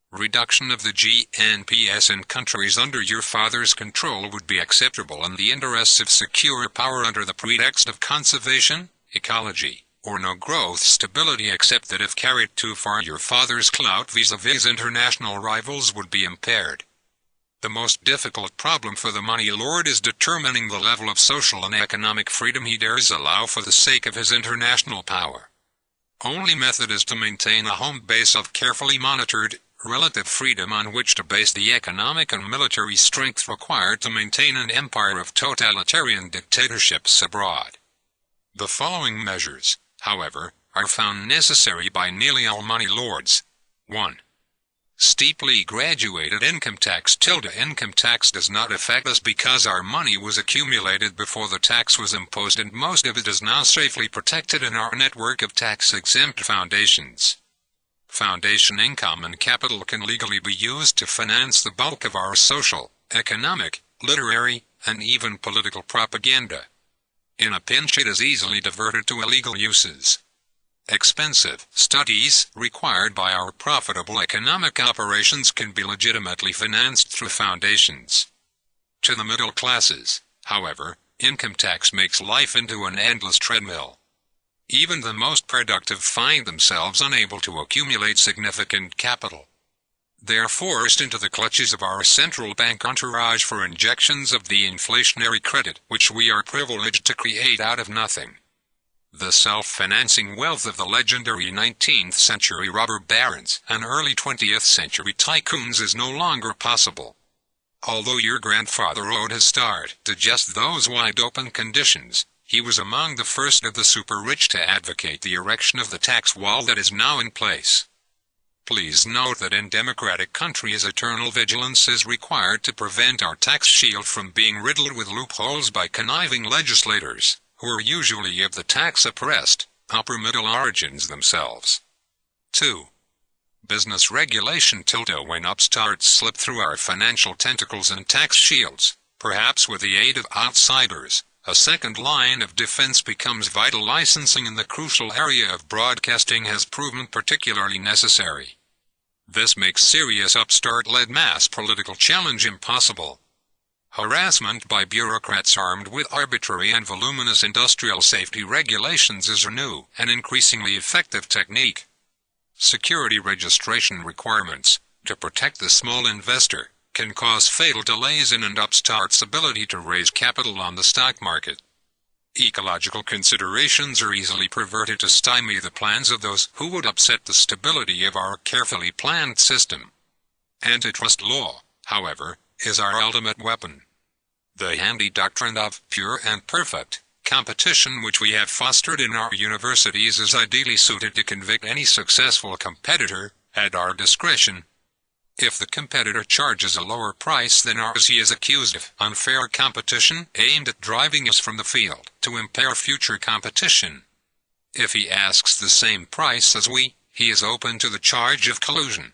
Reduction of the GNPS in countries under your father's control would be acceptable in the interests of secure power under the pretext of conservation, ecology, or no growth stability, except that if carried too far your father's clout vis-a-vis international rivals would be impaired. The most difficult problem for the money lord is determining the level of social and economic freedom he dares allow for the sake of his international power. Only method is to maintain a home base of carefully monitored, relative freedom on which to base the economic and military strength required to maintain an empire of totalitarian dictatorships abroad. The following measures, however, are found necessary by nearly all money lords. 1. Steeply graduated income tax. Income tax does not affect us because our money was accumulated before the tax was imposed, and most of it is now safely protected in our network of tax-exempt foundations. Foundation income and capital can legally be used to finance the bulk of our social, economic, literary, and even political propaganda. In a pinch, it is easily diverted to illegal uses. Expensive studies required by our profitable economic operations can be legitimately financed through foundations. To the middle classes, however, income tax makes life into an endless treadmill. Even the most productive find themselves unable to accumulate significant capital. They are forced into the clutches of our central bank entourage for injections of the inflationary credit which we are privileged to create out of nothing. The self-financing wealth of the legendary 19th century robber barons and early 20th century tycoons is no longer possible. Although your grandfather owed his start to just those wide-open conditions, he was among the first of the super-rich to advocate the erection of the tax wall that is now in place. Please note that in democratic countries eternal vigilance is required to prevent our tax shield from being riddled with loopholes by conniving legislators, who are usually of the tax-oppressed, upper-middle origins themselves. 2. Business regulation. When upstarts slip through our financial tentacles and tax shields, perhaps with the aid of outsiders, a second line of defense becomes vital. Licensing in the crucial area of broadcasting has proven particularly necessary. This makes serious upstart-led mass political challenge impossible. Harassment by bureaucrats armed with arbitrary and voluminous industrial safety regulations is a new and increasingly effective technique. Security registration requirements, to protect the small investor, can cause fatal delays in an upstart's ability to raise capital on the stock market. Ecological considerations are easily perverted to stymie the plans of those who would upset the stability of our carefully planned system. Antitrust law, however, is our ultimate weapon. The handy doctrine of pure and perfect competition which we have fostered in our universities is ideally suited to convict any successful competitor, at our discretion. If the competitor charges a lower price than ours, he is accused of unfair competition aimed at driving us from the field to impair future competition. If he asks the same price as we, he is open to the charge of collusion.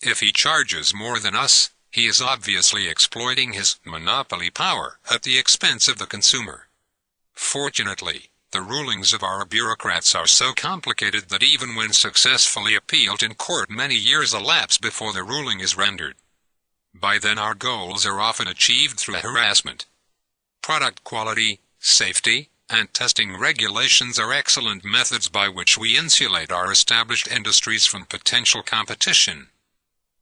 If he charges more than us, he is obviously exploiting his monopoly power at the expense of the consumer. Fortunately, the rulings of our bureaucrats are so complicated that even when successfully appealed in court, many years elapse before the ruling is rendered. By then our goals are often achieved through harassment. Product quality, safety, and testing regulations are excellent methods by which we insulate our established industries from potential competition.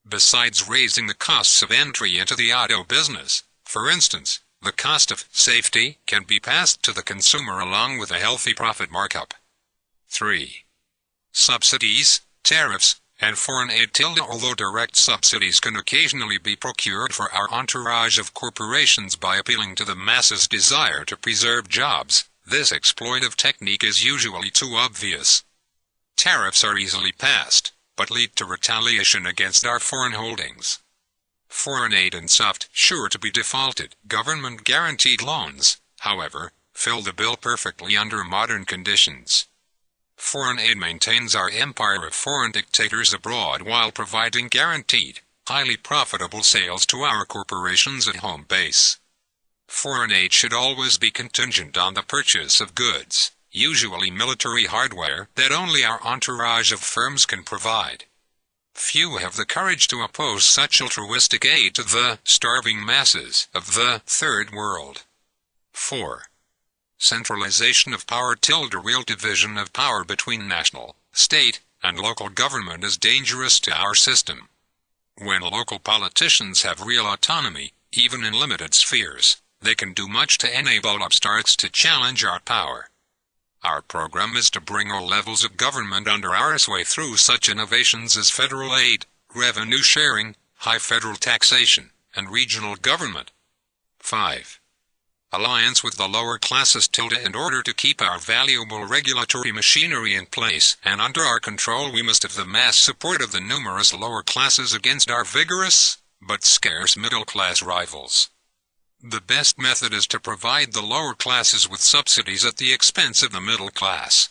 Besides raising the costs of entry into the auto business, for instance, the cost of safety can be passed to the consumer along with a healthy profit markup. 3. Subsidies, tariffs, and foreign aid. Although direct subsidies can occasionally be procured for our entourage of corporations by appealing to the masses' desire to preserve jobs, this exploitive technique is usually too obvious. Tariffs are easily passed, but lead to retaliation against our foreign holdings. Foreign aid and soft, sure to be defaulted, government-guaranteed loans, however, fill the bill perfectly under modern conditions. Foreign aid maintains our empire of foreign dictators abroad while providing guaranteed, highly profitable sales to our corporations at home base. Foreign aid should always be contingent on the purchase of goods, usually military hardware, that only our entourage of firms can provide. Few have the courage to oppose such altruistic aid to the starving masses of the Third World. 4. Centralization of power. Real division of power between national, state, and local government is dangerous to our system. When local politicians have real autonomy, even in limited spheres, they can do much to enable upstarts to challenge our power. Our program is to bring all levels of government under our sway through such innovations as federal aid, revenue sharing, high federal taxation, and regional government. 5. Alliance with the lower classes in order to keep our valuable regulatory machinery in place and under our control, we must have the mass support of the numerous lower classes against our vigorous, but scarce middle-class rivals. The best method is to provide the lower classes with subsidies at the expense of the middle class.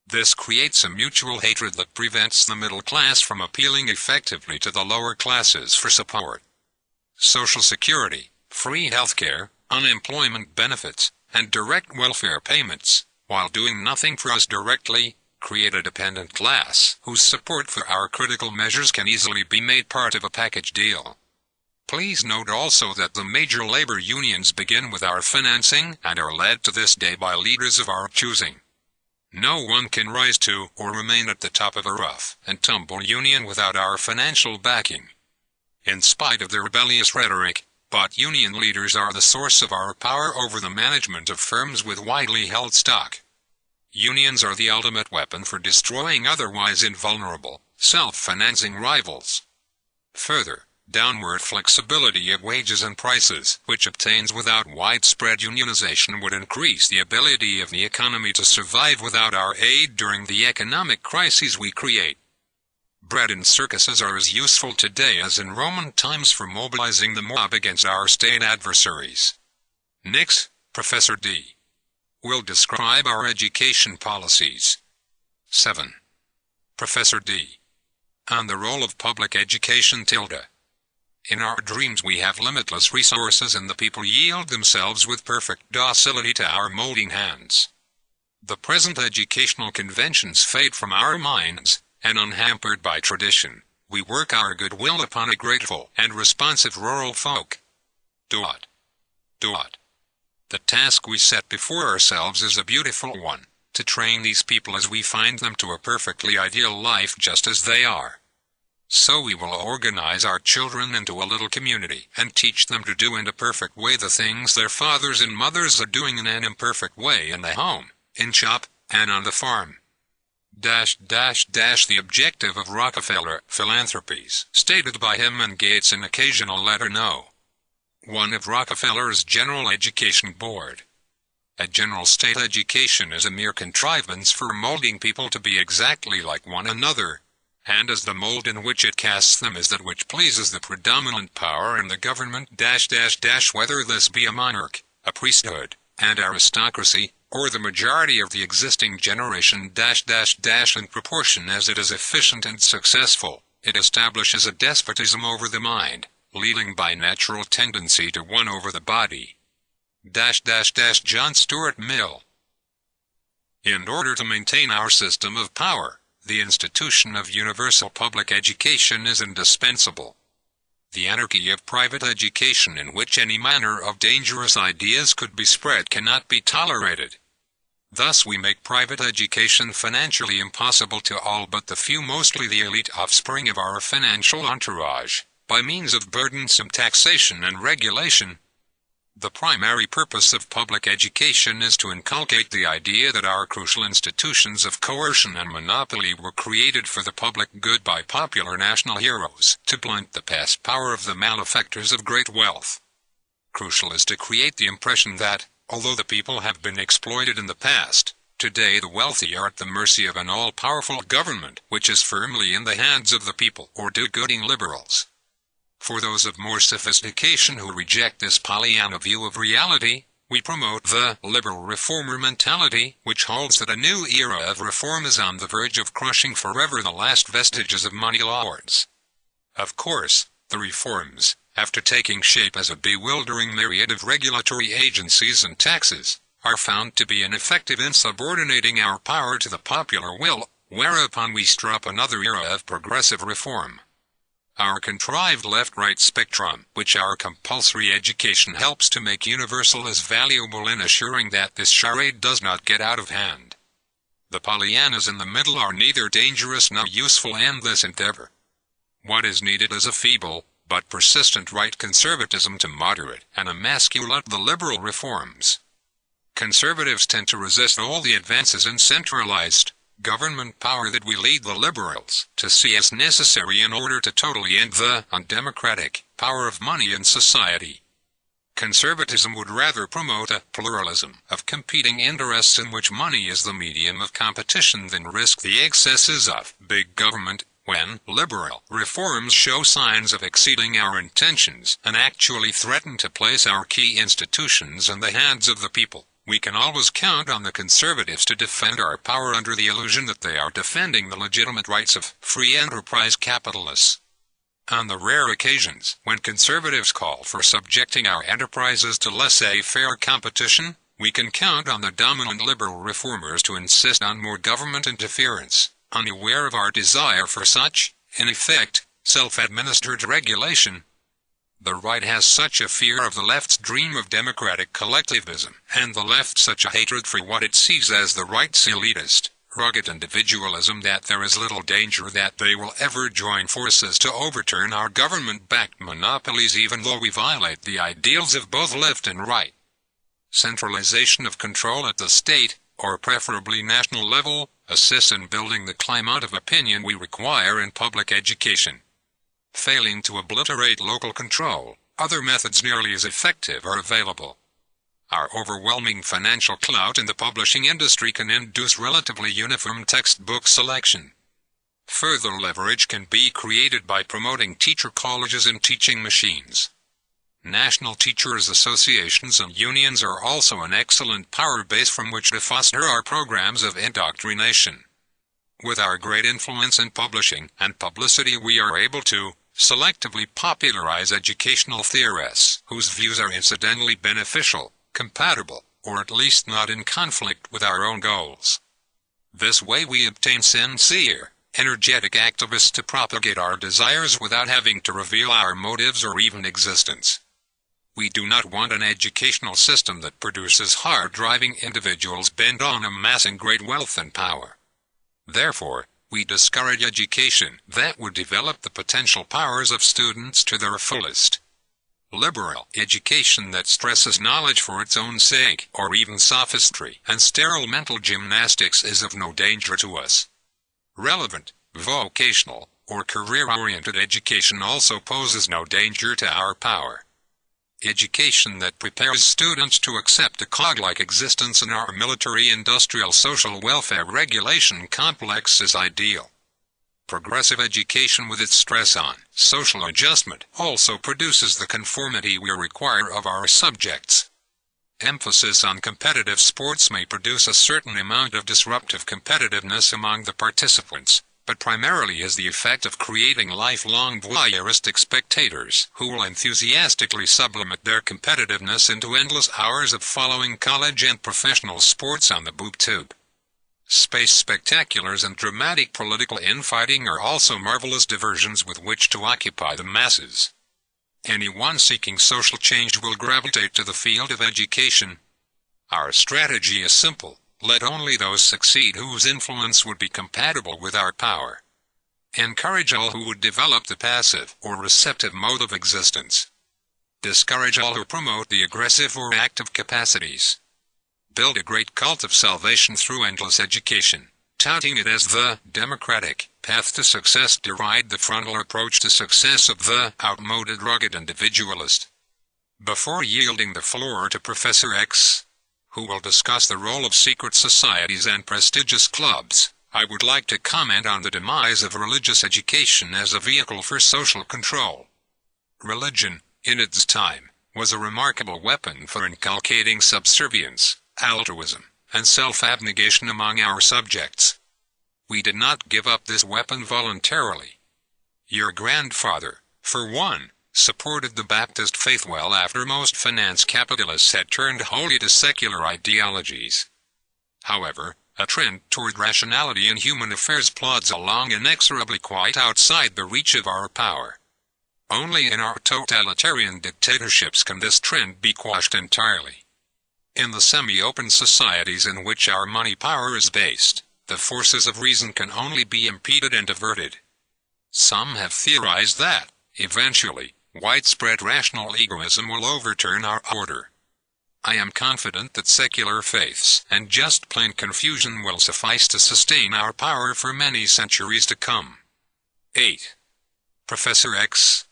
This creates a mutual hatred that prevents the middle class from appealing effectively to the lower classes for support. Social security, free healthcare, unemployment benefits, and direct welfare payments, while doing nothing for us directly, create a dependent class whose support for our critical measures can easily be made part of a package deal. Please note also that the major labor unions begin with our financing and are led to this day by leaders of our choosing. No one can rise to or remain at the top of a rough and tumble union without our financial backing. In spite of their rebellious rhetoric, but union leaders are the source of our power over the management of firms with widely held stock. Unions are the ultimate weapon for destroying otherwise invulnerable, self-financing rivals. Further, downward flexibility of wages and prices, which obtains without widespread unionization, would increase the ability of the economy to survive without our aid during the economic crises we create. Bread and circuses are as useful today as in Roman times for mobilizing the mob against our state adversaries. Next, Professor D. will describe our education policies. 7. Professor D. on the role of public education. In our dreams we have limitless resources and the people yield themselves with perfect docility to our molding hands. The present educational conventions fade from our minds, and unhampered by tradition, we work our goodwill upon a grateful and responsive rural folk. The task we set before ourselves is a beautiful one, to train these people as we find them to a perfectly ideal life just as they are. So we will organize our children into a little community and teach them to do in a perfect way the things their fathers and mothers are doing in an imperfect way in the home, in shop, and on the farm. The objective of Rockefeller philanthropies, stated by him and Gates in occasional letter No. 1 of Rockefeller's General Education Board. A general state education is a mere contrivance for molding people to be exactly like one another, and as the mold in which it casts them is that which pleases the predominant power in the government whether this be a monarch, a priesthood, and aristocracy, or the majority of the existing generation in proportion as it is efficient and successful, it establishes a despotism over the mind, leading by natural tendency to one over the body. John Stuart Mill. In order to maintain our system of power, the institution of universal public education is indispensable. The anarchy of private education in which any manner of dangerous ideas could be spread cannot be tolerated. Thus we make private education financially impossible to all but the few, mostly the elite offspring of our financial entourage, by means of burdensome taxation and regulation. The primary purpose of public education is to inculcate the idea that our crucial institutions of coercion and monopoly were created for the public good by popular national heroes, to blunt the past power of the malefactors of great wealth. Crucial is to create the impression that, although the people have been exploited in the past, today the wealthy are at the mercy of an all-powerful government which is firmly in the hands of the people or do-gooding liberals. For those of more sophistication who reject this Pollyanna view of reality, we promote the liberal reformer mentality, which holds that a new era of reform is on the verge of crushing forever the last vestiges of money lords. Of course, the reforms, after taking shape as a bewildering myriad of regulatory agencies and taxes, are found to be ineffective in subordinating our power to the popular will, whereupon we strap another era of progressive reform. Our contrived left-right spectrum, which our compulsory education helps to make universal, is valuable in assuring that this charade does not get out of hand. The Pollyannas in the middle are neither dangerous nor useful in this endeavor. What is needed is a feeble, but persistent right conservatism to moderate and emasculate the liberal reforms. Conservatives tend to resist all the advances in centralized government power that we lead the liberals to see as necessary in order to totally end the undemocratic power of money in society. Conservatism would rather promote a pluralism of competing interests in which money is the medium of competition than risk the excesses of big government. When liberal reforms show signs of exceeding our intentions and actually threaten to place our key institutions in the hands of the people, we can always count on the conservatives to defend our power under the illusion that they are defending the legitimate rights of free enterprise capitalists. On the rare occasions when conservatives call for subjecting our enterprises to laissez-faire competition, we can count on the dominant liberal reformers to insist on more government interference, unaware of our desire for such, in effect, self-administered regulation. The right has such a fear of the left's dream of democratic collectivism, and the left such a hatred for what it sees as the right's elitist, rugged individualism that there is little danger that they will ever join forces to overturn our government-backed monopolies even though we violate the ideals of both left and right. Centralization of control at the state, or preferably national level, assists in building the climate of opinion we require in public education. Failing to obliterate local control, other methods nearly as effective are available. Our overwhelming financial clout in the publishing industry can induce relatively uniform textbook selection. Further leverage can be created by promoting teacher colleges and teaching machines. National teachers' associations and unions are also an excellent power base from which to foster our programs of indoctrination. With our great influence in publishing and publicity, we are able to selectively popularize educational theorists whose views are incidentally beneficial, compatible, or at least not in conflict with our own goals. This way we obtain sincere, energetic activists to propagate our desires without having to reveal our motives or even existence. We do not want an educational system that produces hard-driving individuals bent on amassing great wealth and power. Therefore, we discourage education that would develop the potential powers of students to their fullest. Liberal education that stresses knowledge for its own sake, or even sophistry and sterile mental gymnastics, is of no danger to us. Relevant, vocational, or career-oriented education also poses no danger to our power. Education that prepares students to accept a cog-like existence in our military-industrial social welfare regulation complex is ideal. Progressive education with its stress on social adjustment also produces the conformity we require of our subjects. Emphasis on competitive sports may produce a certain amount of disruptive competitiveness among the participants, but primarily is the effect of creating lifelong voyeuristic spectators who will enthusiastically sublimate their competitiveness into endless hours of following college and professional sports on the boob tube. Space spectaculars and dramatic political infighting are also marvelous diversions with which to occupy the masses. Anyone seeking social change will gravitate to the field of education. Our strategy is simple. Let only those succeed whose influence would be compatible with our power. Encourage all who would develop the passive or receptive mode of existence. Discourage all who promote the aggressive or active capacities. Build a great cult of salvation through endless education, touting it as the democratic path to success. Deride the frontal approach to success of the outmoded rugged individualist. Before yielding the floor to Professor X, who will discuss the role of secret societies and prestigious clubs, I would like to comment on the demise of religious education as a vehicle for social control. Religion, in its time, was a remarkable weapon for inculcating subservience, altruism, and self-abnegation among our subjects. We did not give up this weapon voluntarily. Your grandfather, for one, supported the Baptist faith well after most finance capitalists had turned wholly to secular ideologies. However, a trend toward rationality in human affairs plods along inexorably quite outside the reach of our power. Only in our totalitarian dictatorships can this trend be quashed entirely. In the semi-open societies in which our money power is based, the forces of reason can only be impeded and diverted. Some have theorized that, eventually, widespread rational egoism will overturn our order. I am confident that secular faiths and just plain confusion will suffice to sustain our power for many centuries to come. 8. Professor X.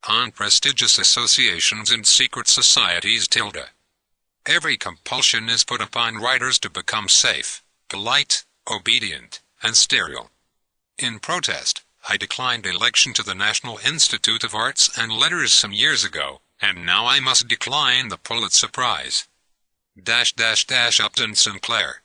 On prestigious associations and secret societies. Every compulsion is put upon writers to become safe, polite, obedient, and sterile. In protest, I declined election to the National Institute of Arts and Letters some years ago, and now I must decline the Pulitzer Prize. Upton Sinclair.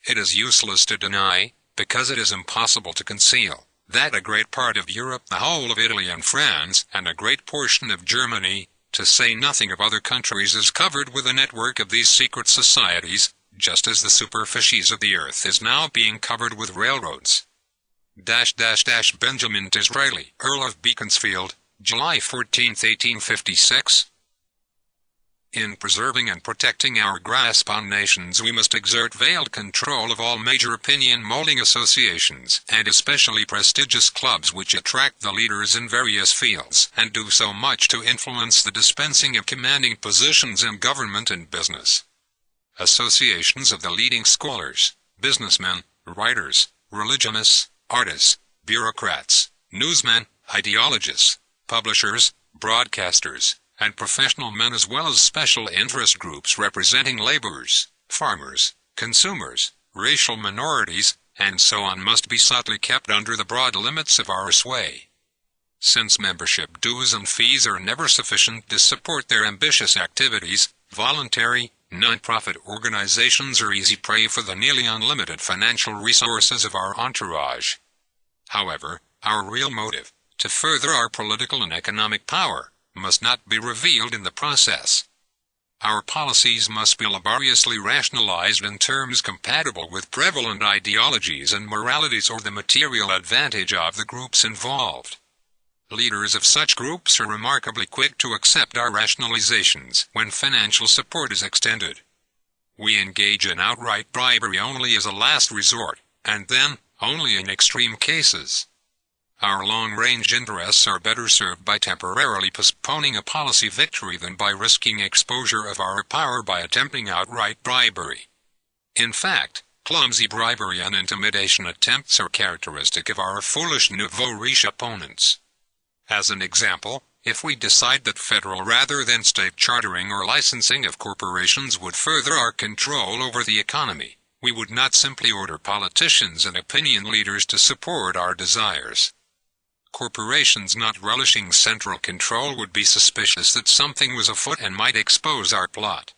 It is useless to deny, because it is impossible to conceal, that a great part of Europe, the whole of Italy and France, and a great portion of Germany, to say nothing of other countries, is covered with a network of these secret societies, just as the superficies of the earth is now being covered with railroads. Benjamin Disraeli, Earl of Beaconsfield, July 14, 1856. In preserving and protecting our grasp on nations, we must exert veiled control of all major opinion-molding associations, and especially prestigious clubs which attract the leaders in various fields, and do so much to influence the dispensing of commanding positions in government and business. Associations of the leading scholars, businessmen, writers, religionists, artists, bureaucrats, newsmen, ideologists, publishers, broadcasters, and professional men, as well as special interest groups representing laborers, farmers, consumers, racial minorities, and so on, must be subtly kept under the broad limits of our sway. Since membership dues and fees are never sufficient to support their ambitious activities, voluntary, non-profit organizations are easy prey for the nearly unlimited financial resources of our entourage. However, our real motive, to further our political and economic power, must not be revealed in the process. Our policies must be laboriously rationalized in terms compatible with prevalent ideologies and moralities, or the material advantage of the groups involved. Leaders of such groups are remarkably quick to accept our rationalizations when financial support is extended. We engage in outright bribery only as a last resort, and then only in extreme cases. Our long-range interests are better served by temporarily postponing a policy victory than by risking exposure of our power by attempting outright bribery. In fact, clumsy bribery and intimidation attempts are characteristic of our foolish nouveau riche opponents. As an example, if we decide that federal rather than state chartering or licensing of corporations would further our control over the economy, we would not simply order politicians and opinion leaders to support our desires. Corporations not relishing central control would be suspicious that something was afoot and might expose our plot.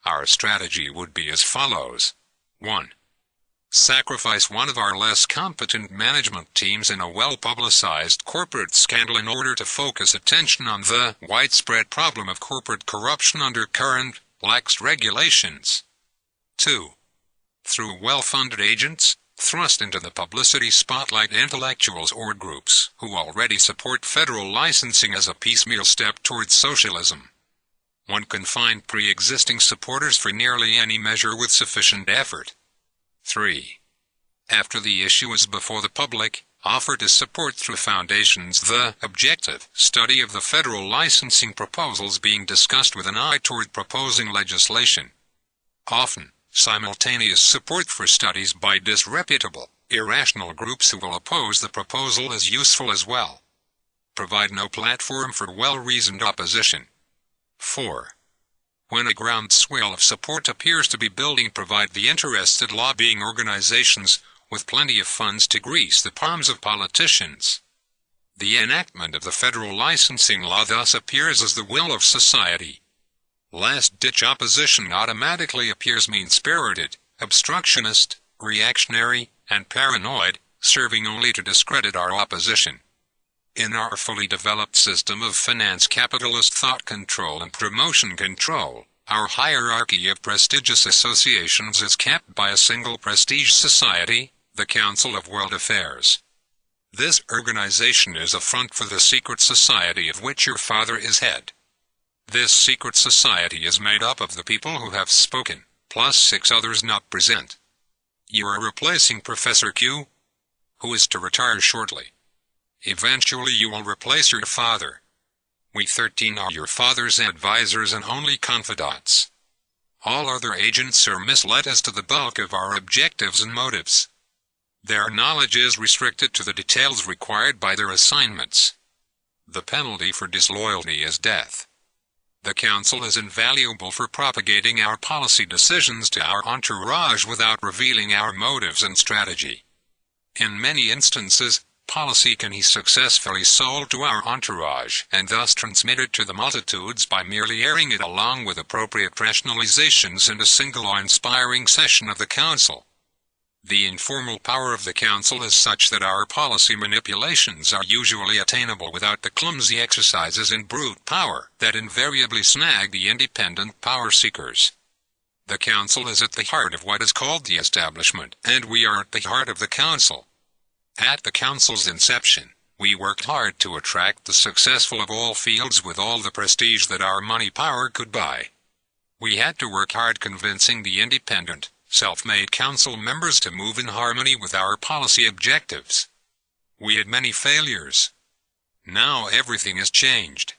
Our strategy would be as follows. 1. Sacrifice one of our less competent management teams in a well-publicized corporate scandal in order to focus attention on the widespread problem of corporate corruption under current, lax regulations. 2. Through well-funded agents, thrust into the publicity spotlight intellectuals or groups who already support federal licensing as a piecemeal step towards socialism. One can find pre-existing supporters for nearly any measure with sufficient effort. 3. After the issue is before the public, offer to support through foundations the objective study of the federal licensing proposals being discussed with an eye toward proposing legislation. Often, simultaneous support for studies by disreputable, irrational groups who will oppose the proposal is useful as well. Provide no platform for well-reasoned opposition. 4. When a groundswell of support appears to be building, provide the interested lobbying organizations with plenty of funds to grease the palms of politicians. The enactment of the federal licensing law thus appears as the will of society. Last-ditch opposition automatically appears mean-spirited, obstructionist, reactionary, and paranoid, serving only to discredit our opposition. In our fully developed system of finance capitalist thought control and promotion control, our hierarchy of prestigious associations is capped by a single prestige society, the Council of World Affairs. This organization is a front for the secret society of which your father is head. This secret society is made up of the people who have spoken, plus 6 others not present. You are replacing Professor Q, who is to retire shortly. Eventually you will replace your father. We 13 are your father's advisors and only confidants. All other agents are misled as to the bulk of our objectives and motives. Their knowledge is restricted to the details required by their assignments. The penalty for disloyalty is death. The Council is invaluable for propagating our policy decisions to our entourage without revealing our motives and strategy. In many instances, policy can be successfully sold to our entourage and thus transmitted to the multitudes by merely airing it along with appropriate rationalizations in a single awe-inspiring session of the Council. The informal power of the Council is such that our policy manipulations are usually attainable without the clumsy exercises in brute power that invariably snag the independent power seekers. The Council is at the heart of what is called the establishment, and we are at the heart of the Council. At the Council's inception, we worked hard to attract the successful of all fields with all the prestige that our money power could buy. We had to work hard convincing the independent, self-made Council members to move in harmony with our policy objectives. We had many failures. Now everything has changed.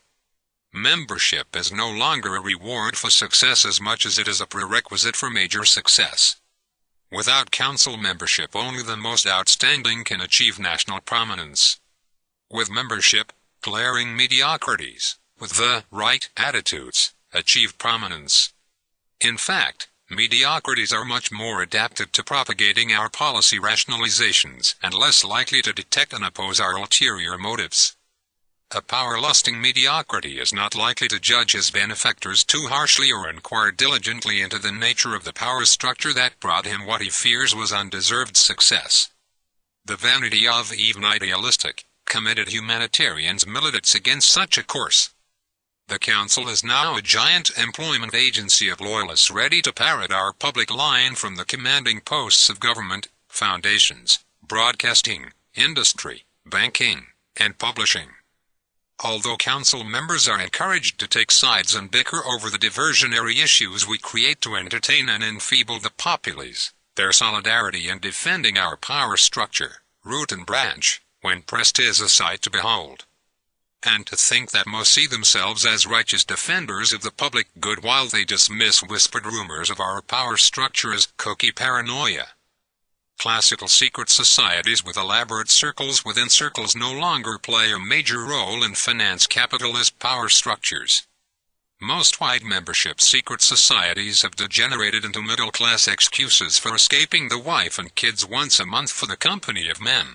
Membership is no longer a reward for success as much as it is a prerequisite for major success. Without Council membership, only the most outstanding can achieve national prominence. With membership, glaring mediocrities, with the right attitudes, achieve prominence. In fact, mediocrities are much more adapted to propagating our policy rationalizations and less likely to detect and oppose our ulterior motives. A power-lusting mediocrity is not likely to judge his benefactors too harshly or inquire diligently into the nature of the power structure that brought him what he fears was undeserved success. The vanity of even idealistic, committed humanitarians militates against such a course. The Council is now a giant employment agency of loyalists ready to parrot our public line from the commanding posts of government, foundations, broadcasting, industry, banking, and publishing. Although Council members are encouraged to take sides and bicker over the diversionary issues we create to entertain and enfeeble the populace, their solidarity in defending our power structure, root and branch, when pressed is a sight to behold. And to think that most see themselves as righteous defenders of the public good while they dismiss whispered rumors of our power structure as cookie paranoia. Classical secret societies with elaborate circles within circles no longer play a major role in finance capitalist power structures. Most white membership secret societies have degenerated into middle-class excuses for escaping the wife and kids once a month for the company of men.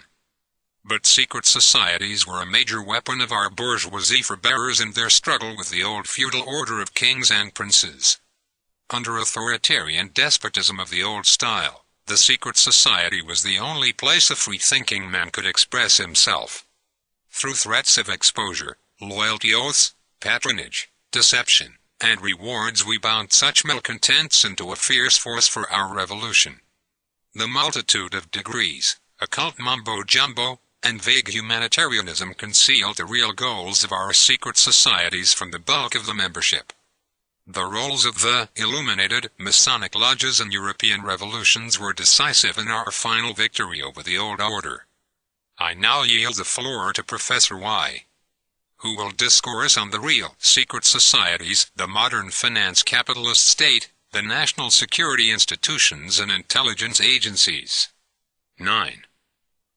But secret societies were a major weapon of our bourgeoisie forbearers in their struggle with the old feudal order of kings and princes. Under authoritarian despotism of the old style, the secret society was the only place a free-thinking man could express himself. Through threats of exposure, loyalty oaths, patronage, deception, and rewards we bound such malcontents into a fierce force for our revolution. The multitude of degrees, occult mumbo-jumbo, and vague humanitarianism concealed the real goals of our secret societies from the bulk of the membership. The roles of the illuminated Masonic lodges and European revolutions were decisive in our final victory over the old order. I now yield the floor to Professor Y, who will discourse on the real secret societies, the modern finance capitalist state, the national security institutions and intelligence agencies. 9.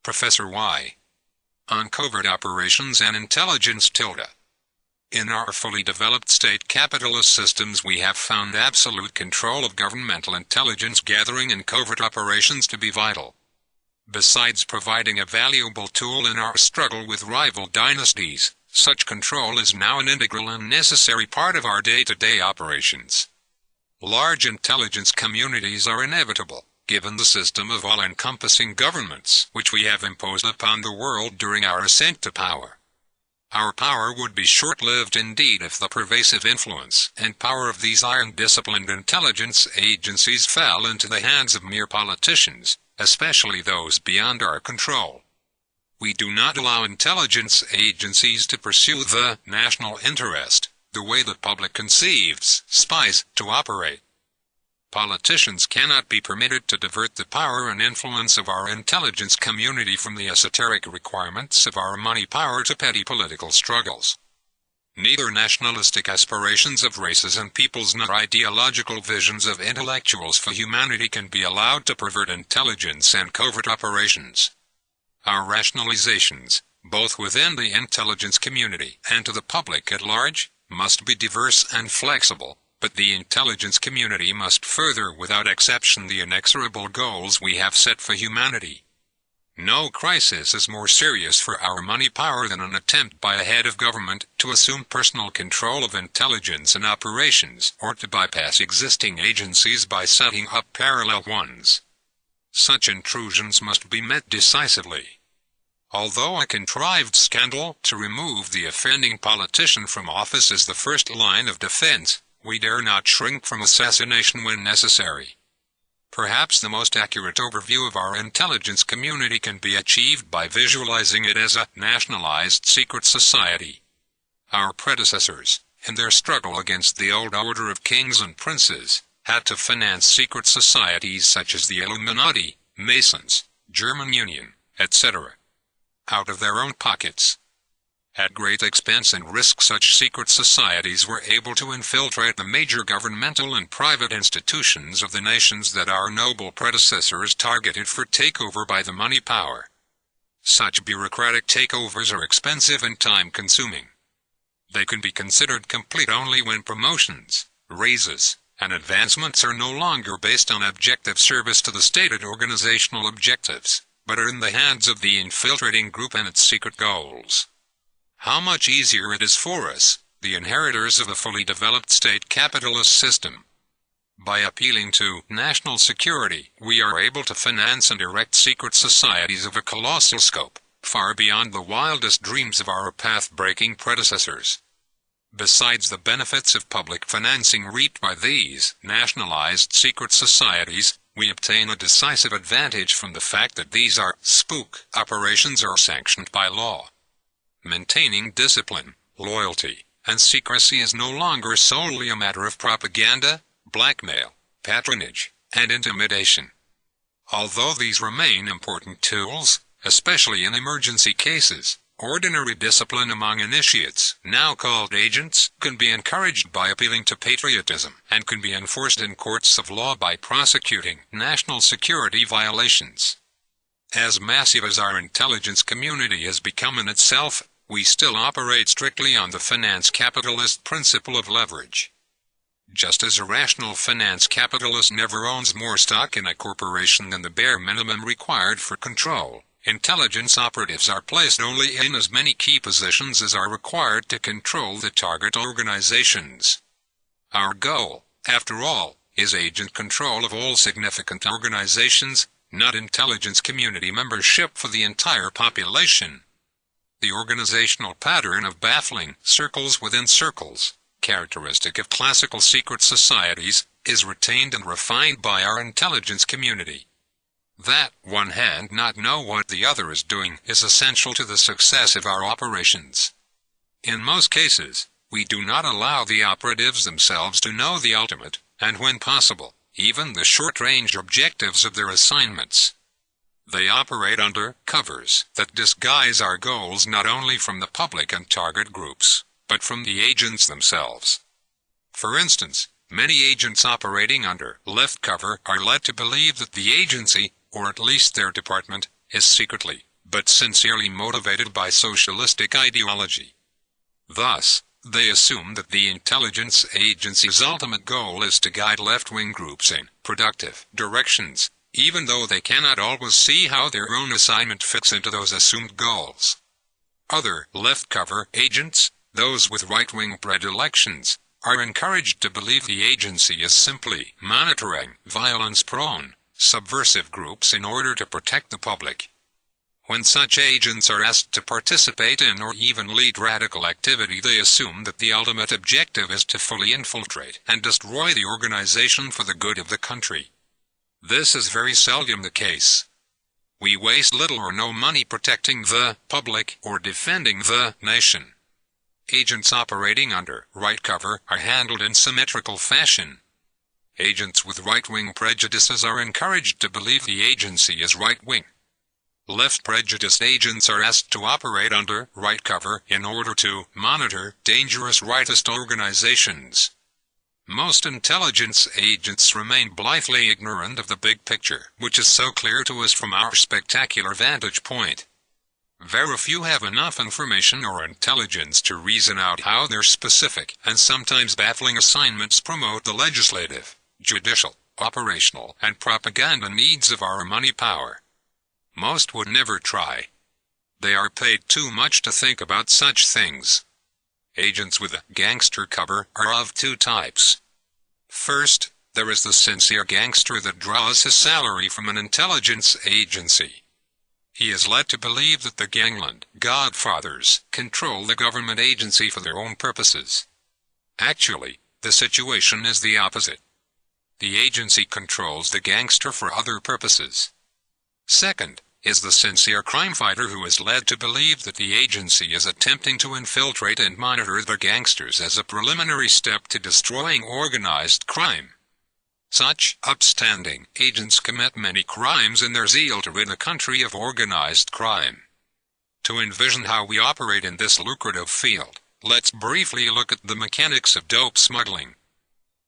Professor Y. On covert operations and intelligence tilde. In our fully developed state capitalist systems we have found absolute control of governmental intelligence gathering and covert operations to be vital. Besides providing a valuable tool in our struggle with rival dynasties, such control is now an integral and necessary part of our day-to-day operations. Large intelligence communities are inevitable, given the system of all-encompassing governments which we have imposed upon the world during our ascent to power. Our power would be short-lived indeed if the pervasive influence and power of these iron-disciplined intelligence agencies fell into the hands of mere politicians, especially those beyond our control. We do not allow intelligence agencies to pursue the national interest, the way the public conceives spies to operate. Politicians cannot be permitted to divert the power and influence of our intelligence community from the esoteric requirements of our money power to petty political struggles. Neither nationalistic aspirations of races and peoples nor ideological visions of intellectuals for humanity can be allowed to pervert intelligence and covert operations. Our rationalizations, both within the intelligence community and to the public at large, must be diverse and flexible, but the intelligence community must further without exception the inexorable goals we have set for humanity. No crisis is more serious for our money power than an attempt by a head of government to assume personal control of intelligence and operations or to bypass existing agencies by setting up parallel ones. Such intrusions must be met decisively. Although a contrived scandal to remove the offending politician from office is the first line of defense, we dare not shrink from assassination when necessary. Perhaps the most accurate overview of our intelligence community can be achieved by visualizing it as a nationalized secret society. Our predecessors, in their struggle against the old order of kings and princes, had to finance secret societies such as the Illuminati, Masons, German Union, etc., out of their own pockets. At great expense and risk, such secret societies were able to infiltrate the major governmental and private institutions of the nations that our noble predecessors targeted for takeover by the money power. Such bureaucratic takeovers are expensive and time-consuming. They can be considered complete only when promotions, raises, and advancements are no longer based on objective service to the stated organizational objectives, but are in the hands of the infiltrating group and its secret goals. How much easier it is for us, the inheritors of a fully developed state capitalist system. By appealing to national security, we are able to finance and erect secret societies of a colossal scope, far beyond the wildest dreams of our path-breaking predecessors. Besides the benefits of public financing reaped by these nationalized secret societies, we obtain a decisive advantage from the fact that these are spook operations are sanctioned by law. Maintaining discipline, loyalty, and secrecy is no longer solely a matter of propaganda, blackmail, patronage, and intimidation. Although these remain important tools, especially in emergency cases, ordinary discipline among initiates, now called agents, can be encouraged by appealing to patriotism and can be enforced in courts of law by prosecuting national security violations. As massive as our intelligence community has become in itself, we still operate strictly on the finance capitalist principle of leverage. Just as a rational finance capitalist never owns more stock in a corporation than the bare minimum required for control, intelligence operatives are placed only in as many key positions as are required to control the target organizations. Our goal, after all, is agent control of all significant organizations, not intelligence community membership for the entire population. The organizational pattern of baffling circles within circles, characteristic of classical secret societies, is retained and refined by our intelligence community. That one hand not know what the other is doing is essential to the success of our operations. In most cases, we do not allow the operatives themselves to know the ultimate, and when possible, even the short-range objectives of their assignments. They operate under covers that disguise our goals not only from the public and target groups, but from the agents themselves. For instance, many agents operating under left cover are led to believe that the agency, or at least their department, is secretly, but sincerely motivated by socialistic ideology. Thus, they assume that the intelligence agency's ultimate goal is to guide left-wing groups in productive directions, even though they cannot always see how their own assignment fits into those assumed goals. Other left-cover agents, those with right-wing predilections, are encouraged to believe the agency is simply monitoring violence-prone, subversive groups in order to protect the public. When such agents are asked to participate in or even lead radical activity, they assume that the ultimate objective is to fully infiltrate and destroy the organization for the good of the country. This is very seldom the case. We waste little or no money protecting the public or defending the nation. Agents operating under right cover are handled in symmetrical fashion. Agents with right-wing prejudices are encouraged to believe the agency is right-wing. Left-prejudiced agents are asked to operate under right cover in order to monitor dangerous rightist organizations. Most intelligence agents remain blithely ignorant of the big picture, which is so clear to us from our spectacular vantage point. Very few have enough information or intelligence to reason out how their specific and sometimes baffling assignments promote the legislative, judicial, operational, and propaganda needs of our money power. Most would never try. They are paid too much to think about such things. Agents with a gangster cover are of two types. First, there is the sincere gangster that draws his salary from an intelligence agency. He is led to believe that the gangland godfathers control the government agency for their own purposes. Actually, the situation is the opposite. The agency controls the gangster for other purposes. Second, is the sincere crime fighter who is led to believe that the agency is attempting to infiltrate and monitor the gangsters as a preliminary step to destroying organized crime. Such upstanding agents commit many crimes in their zeal to rid the country of organized crime. To envision how we operate in this lucrative field, let's briefly look at the mechanics of dope smuggling.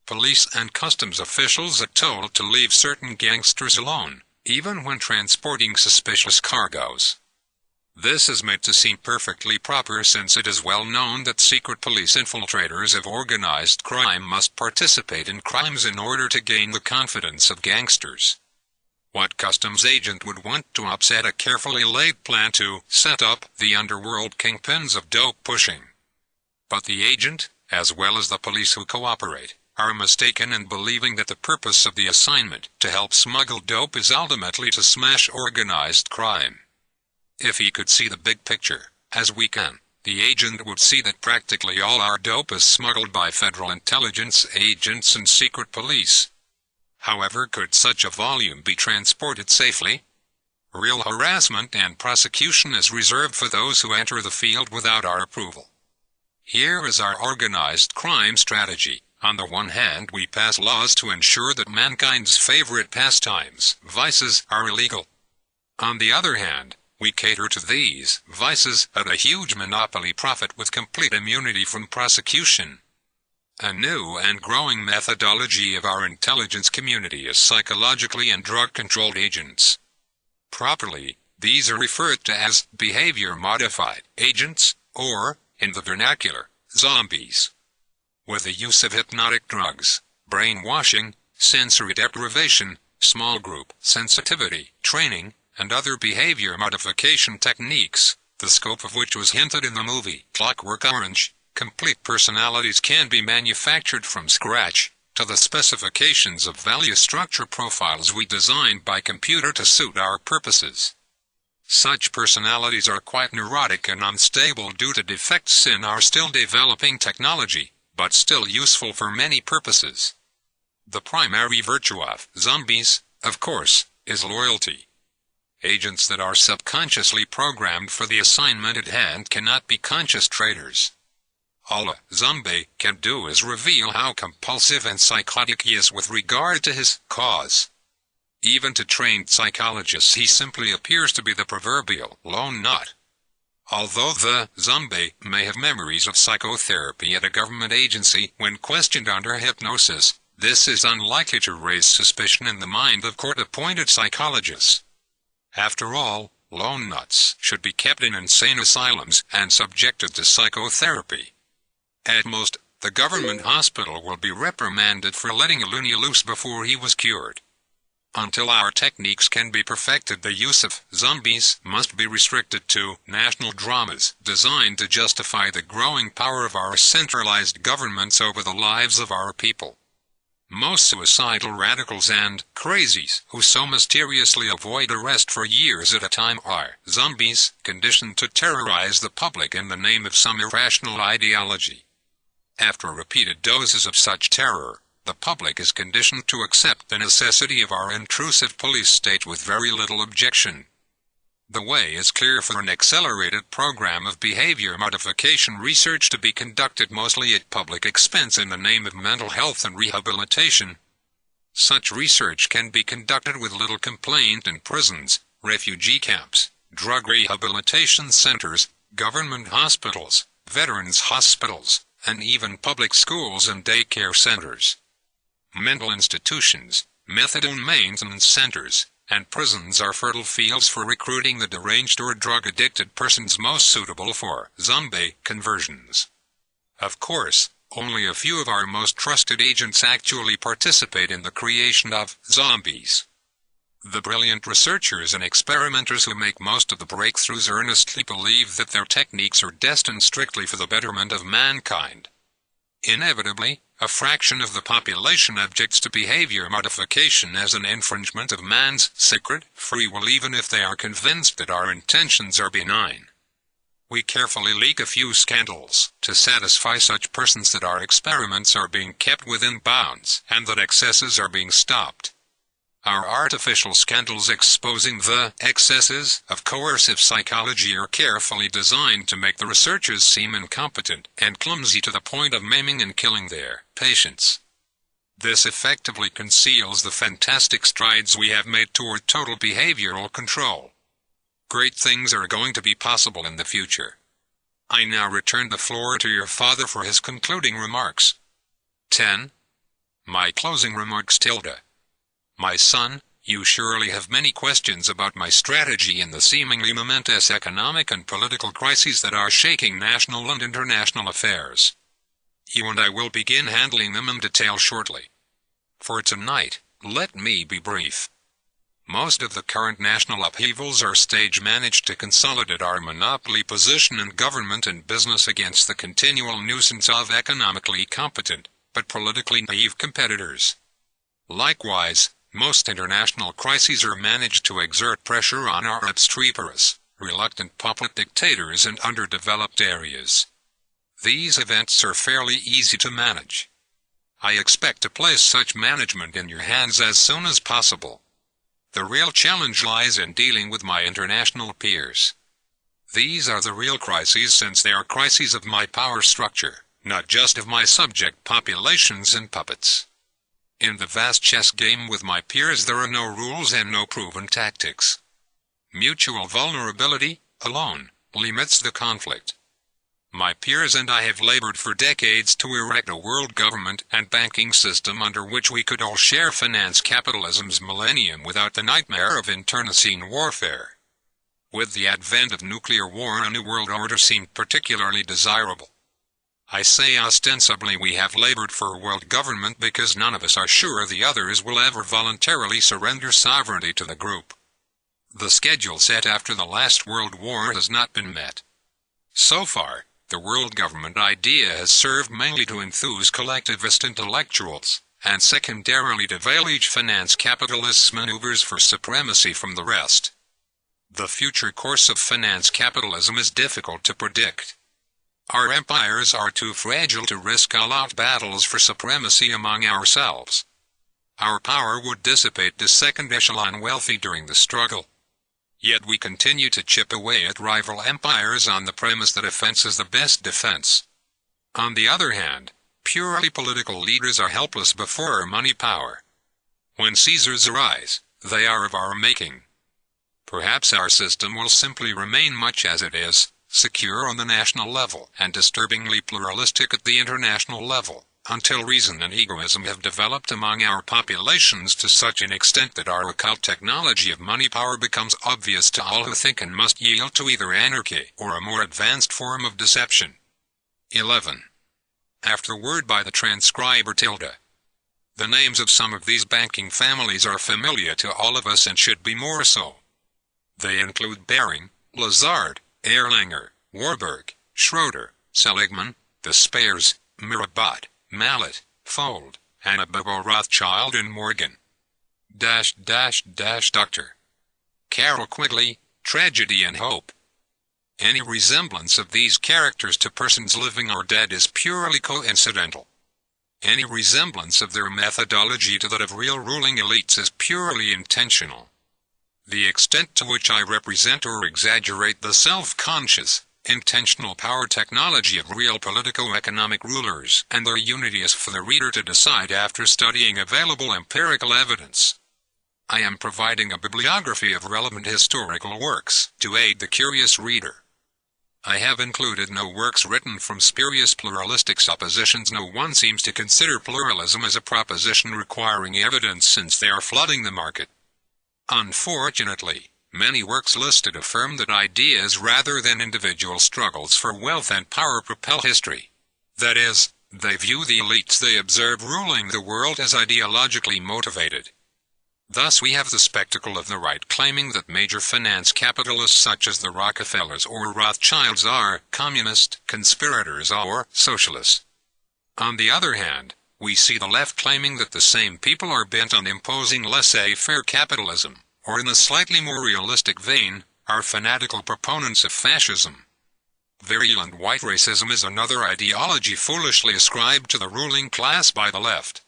Police and customs officials are told to leave certain gangsters alone, even when transporting suspicious cargoes. This is made to seem perfectly proper since it is well known that secret police infiltrators of organized crime must participate in crimes in order to gain the confidence of gangsters. What customs agent would want to upset a carefully laid plan to set up the underworld kingpins of dope pushing? But the agent, as well as the police who cooperate, are mistaken in believing that the purpose of the assignment to help smuggle dope is ultimately to smash organized crime. If he could see the big picture, as we can, the agent would see that practically all our dope is smuggled by federal intelligence agents and secret police. However, could such a volume be transported safely? Real harassment and prosecution is reserved for those who enter the field without our approval. Here is our organized crime strategy. On the one hand, we pass laws to ensure that mankind's favorite pastimes, vices, are illegal. On the other hand, we cater to these vices at a huge monopoly profit with complete immunity from prosecution. A new and growing methodology of our intelligence community is psychologically and drug-controlled agents. Properly, these are referred to as behavior-modified agents, or, in the vernacular, zombies. With the use of hypnotic drugs, brainwashing, sensory deprivation, small group sensitivity, training, and other behavior modification techniques, the scope of which was hinted in the movie Clockwork Orange, complete personalities can be manufactured from scratch, to the specifications of value structure profiles we designed by computer to suit our purposes. Such personalities are quite neurotic and unstable due to defects in our still developing technology, but still useful for many purposes. The primary virtue of zombies, of course, is loyalty. Agents that are subconsciously programmed for the assignment at hand cannot be conscious traitors. All a zombie can do is reveal how compulsive and psychotic he is with regard to his cause. Even to trained psychologists he simply appears to be the proverbial lone nut. Although the zombie may have memories of psychotherapy at a government agency when questioned under hypnosis, this is unlikely to raise suspicion in the mind of court-appointed psychologists. After all, lone nuts should be kept in insane asylums and subjected to psychotherapy. At most, the government hospital will be reprimanded for letting a loony loose before he was cured. Until our techniques can be perfected, the use of zombies must be restricted to national dramas designed to justify the growing power of our centralized governments over the lives of our people. Most suicidal radicals and crazies who so mysteriously avoid arrest for years at a time are zombies conditioned to terrorize the public in the name of some irrational ideology. After repeated doses of such terror, the public is conditioned to accept the necessity of our intrusive police state with very little objection. The way is clear for an accelerated program of behavior modification research to be conducted mostly at public expense in the name of mental health and rehabilitation. Such research can be conducted with little complaint in prisons, refugee camps, drug rehabilitation centers, government hospitals, veterans hospitals, and even public schools and daycare centers. Mental institutions, methadone maintenance centers, and prisons are fertile fields for recruiting the deranged or drug-addicted persons most suitable for zombie conversions. Of course, only a few of our most trusted agents actually participate in the creation of zombies. The brilliant researchers and experimenters who make most of the breakthroughs earnestly believe that their techniques are destined strictly for the betterment of mankind. Inevitably, a fraction of the population objects to behavior modification as an infringement of man's sacred free will, even if they are convinced that our intentions are benign. We carefully leak a few scandals to satisfy such persons that our experiments are being kept within bounds and that excesses are being stopped. Our artificial scandals exposing the excesses of coercive psychology are carefully designed to make the researchers seem incompetent and clumsy to the point of maiming and killing their patients. This effectively conceals the fantastic strides we have made toward total behavioral control. Great things are going to be possible in the future. I now return the floor to your father for his concluding remarks. 10. My closing remarks. My son, you surely have many questions about my strategy in the seemingly momentous economic and political crises that are shaking national and international affairs. You and I will begin handling them in detail shortly. For tonight, let me be brief. Most of the current national upheavals are stage-managed to consolidate our monopoly position in government and business against the continual nuisance of economically competent, but politically naive competitors. Likewise, most international crises are managed to exert pressure on our obstreperous, reluctant puppet dictators in underdeveloped areas. These events are fairly easy to manage. I expect to place such management in your hands as soon as possible. The real challenge lies in dealing with my international peers. These are the real crises, since they are crises of my power structure, not just of my subject populations and puppets. In the vast chess game with my peers there are no rules and no proven tactics. Mutual vulnerability, alone, limits the conflict. My peers and I have labored for decades to erect a world government and banking system under which we could all share finance capitalism's millennium without the nightmare of internecine warfare. With the advent of nuclear war, a new world order seemed particularly desirable. I say ostensibly we have labored for a world government because none of us are sure the others will ever voluntarily surrender sovereignty to the group. The schedule set after the last World War has not been met. So far, the world government idea has served mainly to enthuse collectivist intellectuals, and secondarily to village finance capitalists' maneuvers for supremacy from the rest. The future course of finance capitalism is difficult to predict. Our empires are too fragile to risk all-out battles for supremacy among ourselves. Our power would dissipate the second-echelon wealthy during the struggle. Yet we continue to chip away at rival empires on the premise that offense is the best defense. On the other hand, purely political leaders are helpless before money power. When Caesars arise, they are of our making. Perhaps our system will simply remain much as it is, secure on the national level and disturbingly pluralistic at the international level, until reason and egoism have developed among our populations to such an extent that our occult technology of money power becomes obvious to all who think and must yield to either anarchy or a more advanced form of deception. 11. Afterword by the transcriber . The names of some of these banking families are familiar to all of us and should be more so. They include Baring, Lazard, Erlanger, Warburg, Schroeder, Seligman, the Spears, Mirabat, Mallet, Fold, and above all Rothschild and Morgan. Dr. Carroll Quigley, Tragedy and Hope. Any resemblance of these characters to persons living or dead is purely coincidental. Any resemblance of their methodology to that of real ruling elites is purely intentional. The extent to which I represent or exaggerate the self-conscious, intentional power technology of real politico-economic rulers, and their unity is for the reader to decide after studying available empirical evidence. I am providing a bibliography of relevant historical works to aid the curious reader. I have included no works written from spurious pluralistic suppositions. No one seems to consider pluralism as a proposition requiring evidence, since they are flooding the market. Unfortunately, many works listed affirm that ideas rather than individual struggles for wealth and power propel history. That is, they view the elites they observe ruling the world as ideologically motivated. Thus we have the spectacle of the right claiming that major finance capitalists such as the Rockefellers or Rothschilds are communist, conspirators, or socialists. On the other hand, we see the left claiming that the same people are bent on imposing laissez-faire capitalism, or in a slightly more realistic vein, are fanatical proponents of fascism. Virulent white racism is another ideology foolishly ascribed to the ruling class by the left.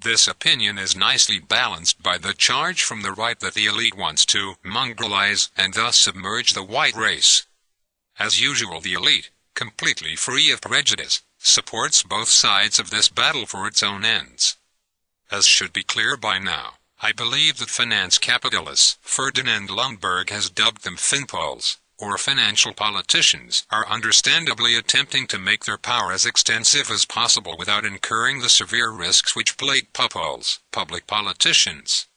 This opinion is nicely balanced by the charge from the right that the elite wants to mongrelize and thus submerge the white race. As usual, the elite, completely free of prejudice, supports both sides of this battle for its own ends. As should be clear by now, I believe that finance capitalists, Ferdinand Lundberg has dubbed them finpoles, or financial politicians, are understandably attempting to make their power as extensive as possible without incurring the severe risks which plague pupoles, public politicians.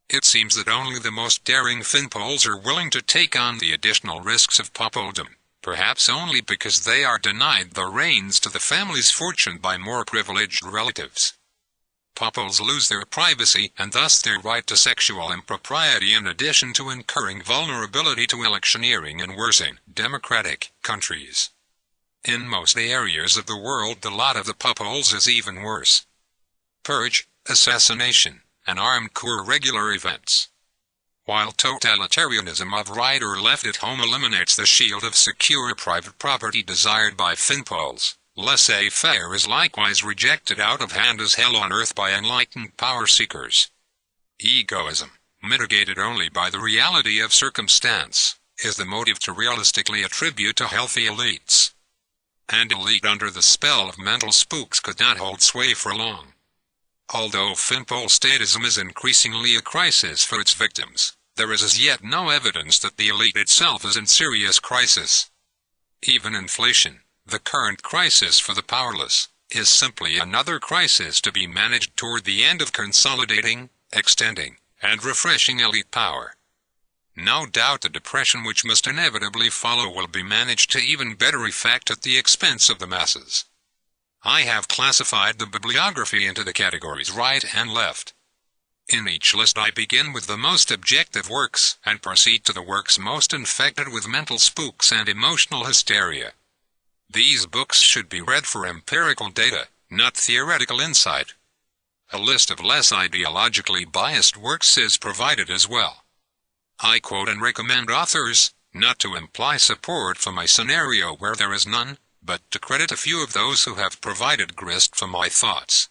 It seems that only the most daring finpoles are willing to take on the additional risks of pupoldom, perhaps only because they are denied the reins to the family's fortune by more privileged relatives. Pupoles lose their privacy and thus their right to sexual impropriety, in addition to incurring vulnerability to electioneering in worsening democratic countries. In most areas of the world, the lot of the pupoles is even worse. Purge, assassination, and armed coup are regular events. While totalitarianism of right or left at home eliminates the shield of secure private property desired by finpoles, laissez-faire is likewise rejected out of hand as hell on earth by enlightened power seekers. Egoism, mitigated only by the reality of circumstance, is the motive to realistically attribute to healthy elites. And elite under the spell of mental spooks could not hold sway for long. Although finpole statism is increasingly a crisis for its victims, there is as yet no evidence that the elite itself is in serious crisis. Even inflation, the current crisis for the powerless, is simply another crisis to be managed toward the end of consolidating, extending, and refreshing elite power. No doubt the depression which must inevitably follow will be managed to even better effect at the expense of the masses. I have classified the bibliography into the categories right and left. In each list I begin with the most objective works and proceed to the works most infected with mental spooks and emotional hysteria. These books should be read for empirical data, not theoretical insight. A list of less ideologically biased works is provided as well. I quote and recommend authors, not to imply support for my scenario where there is none, but to credit a few of those who have provided grist for my thoughts.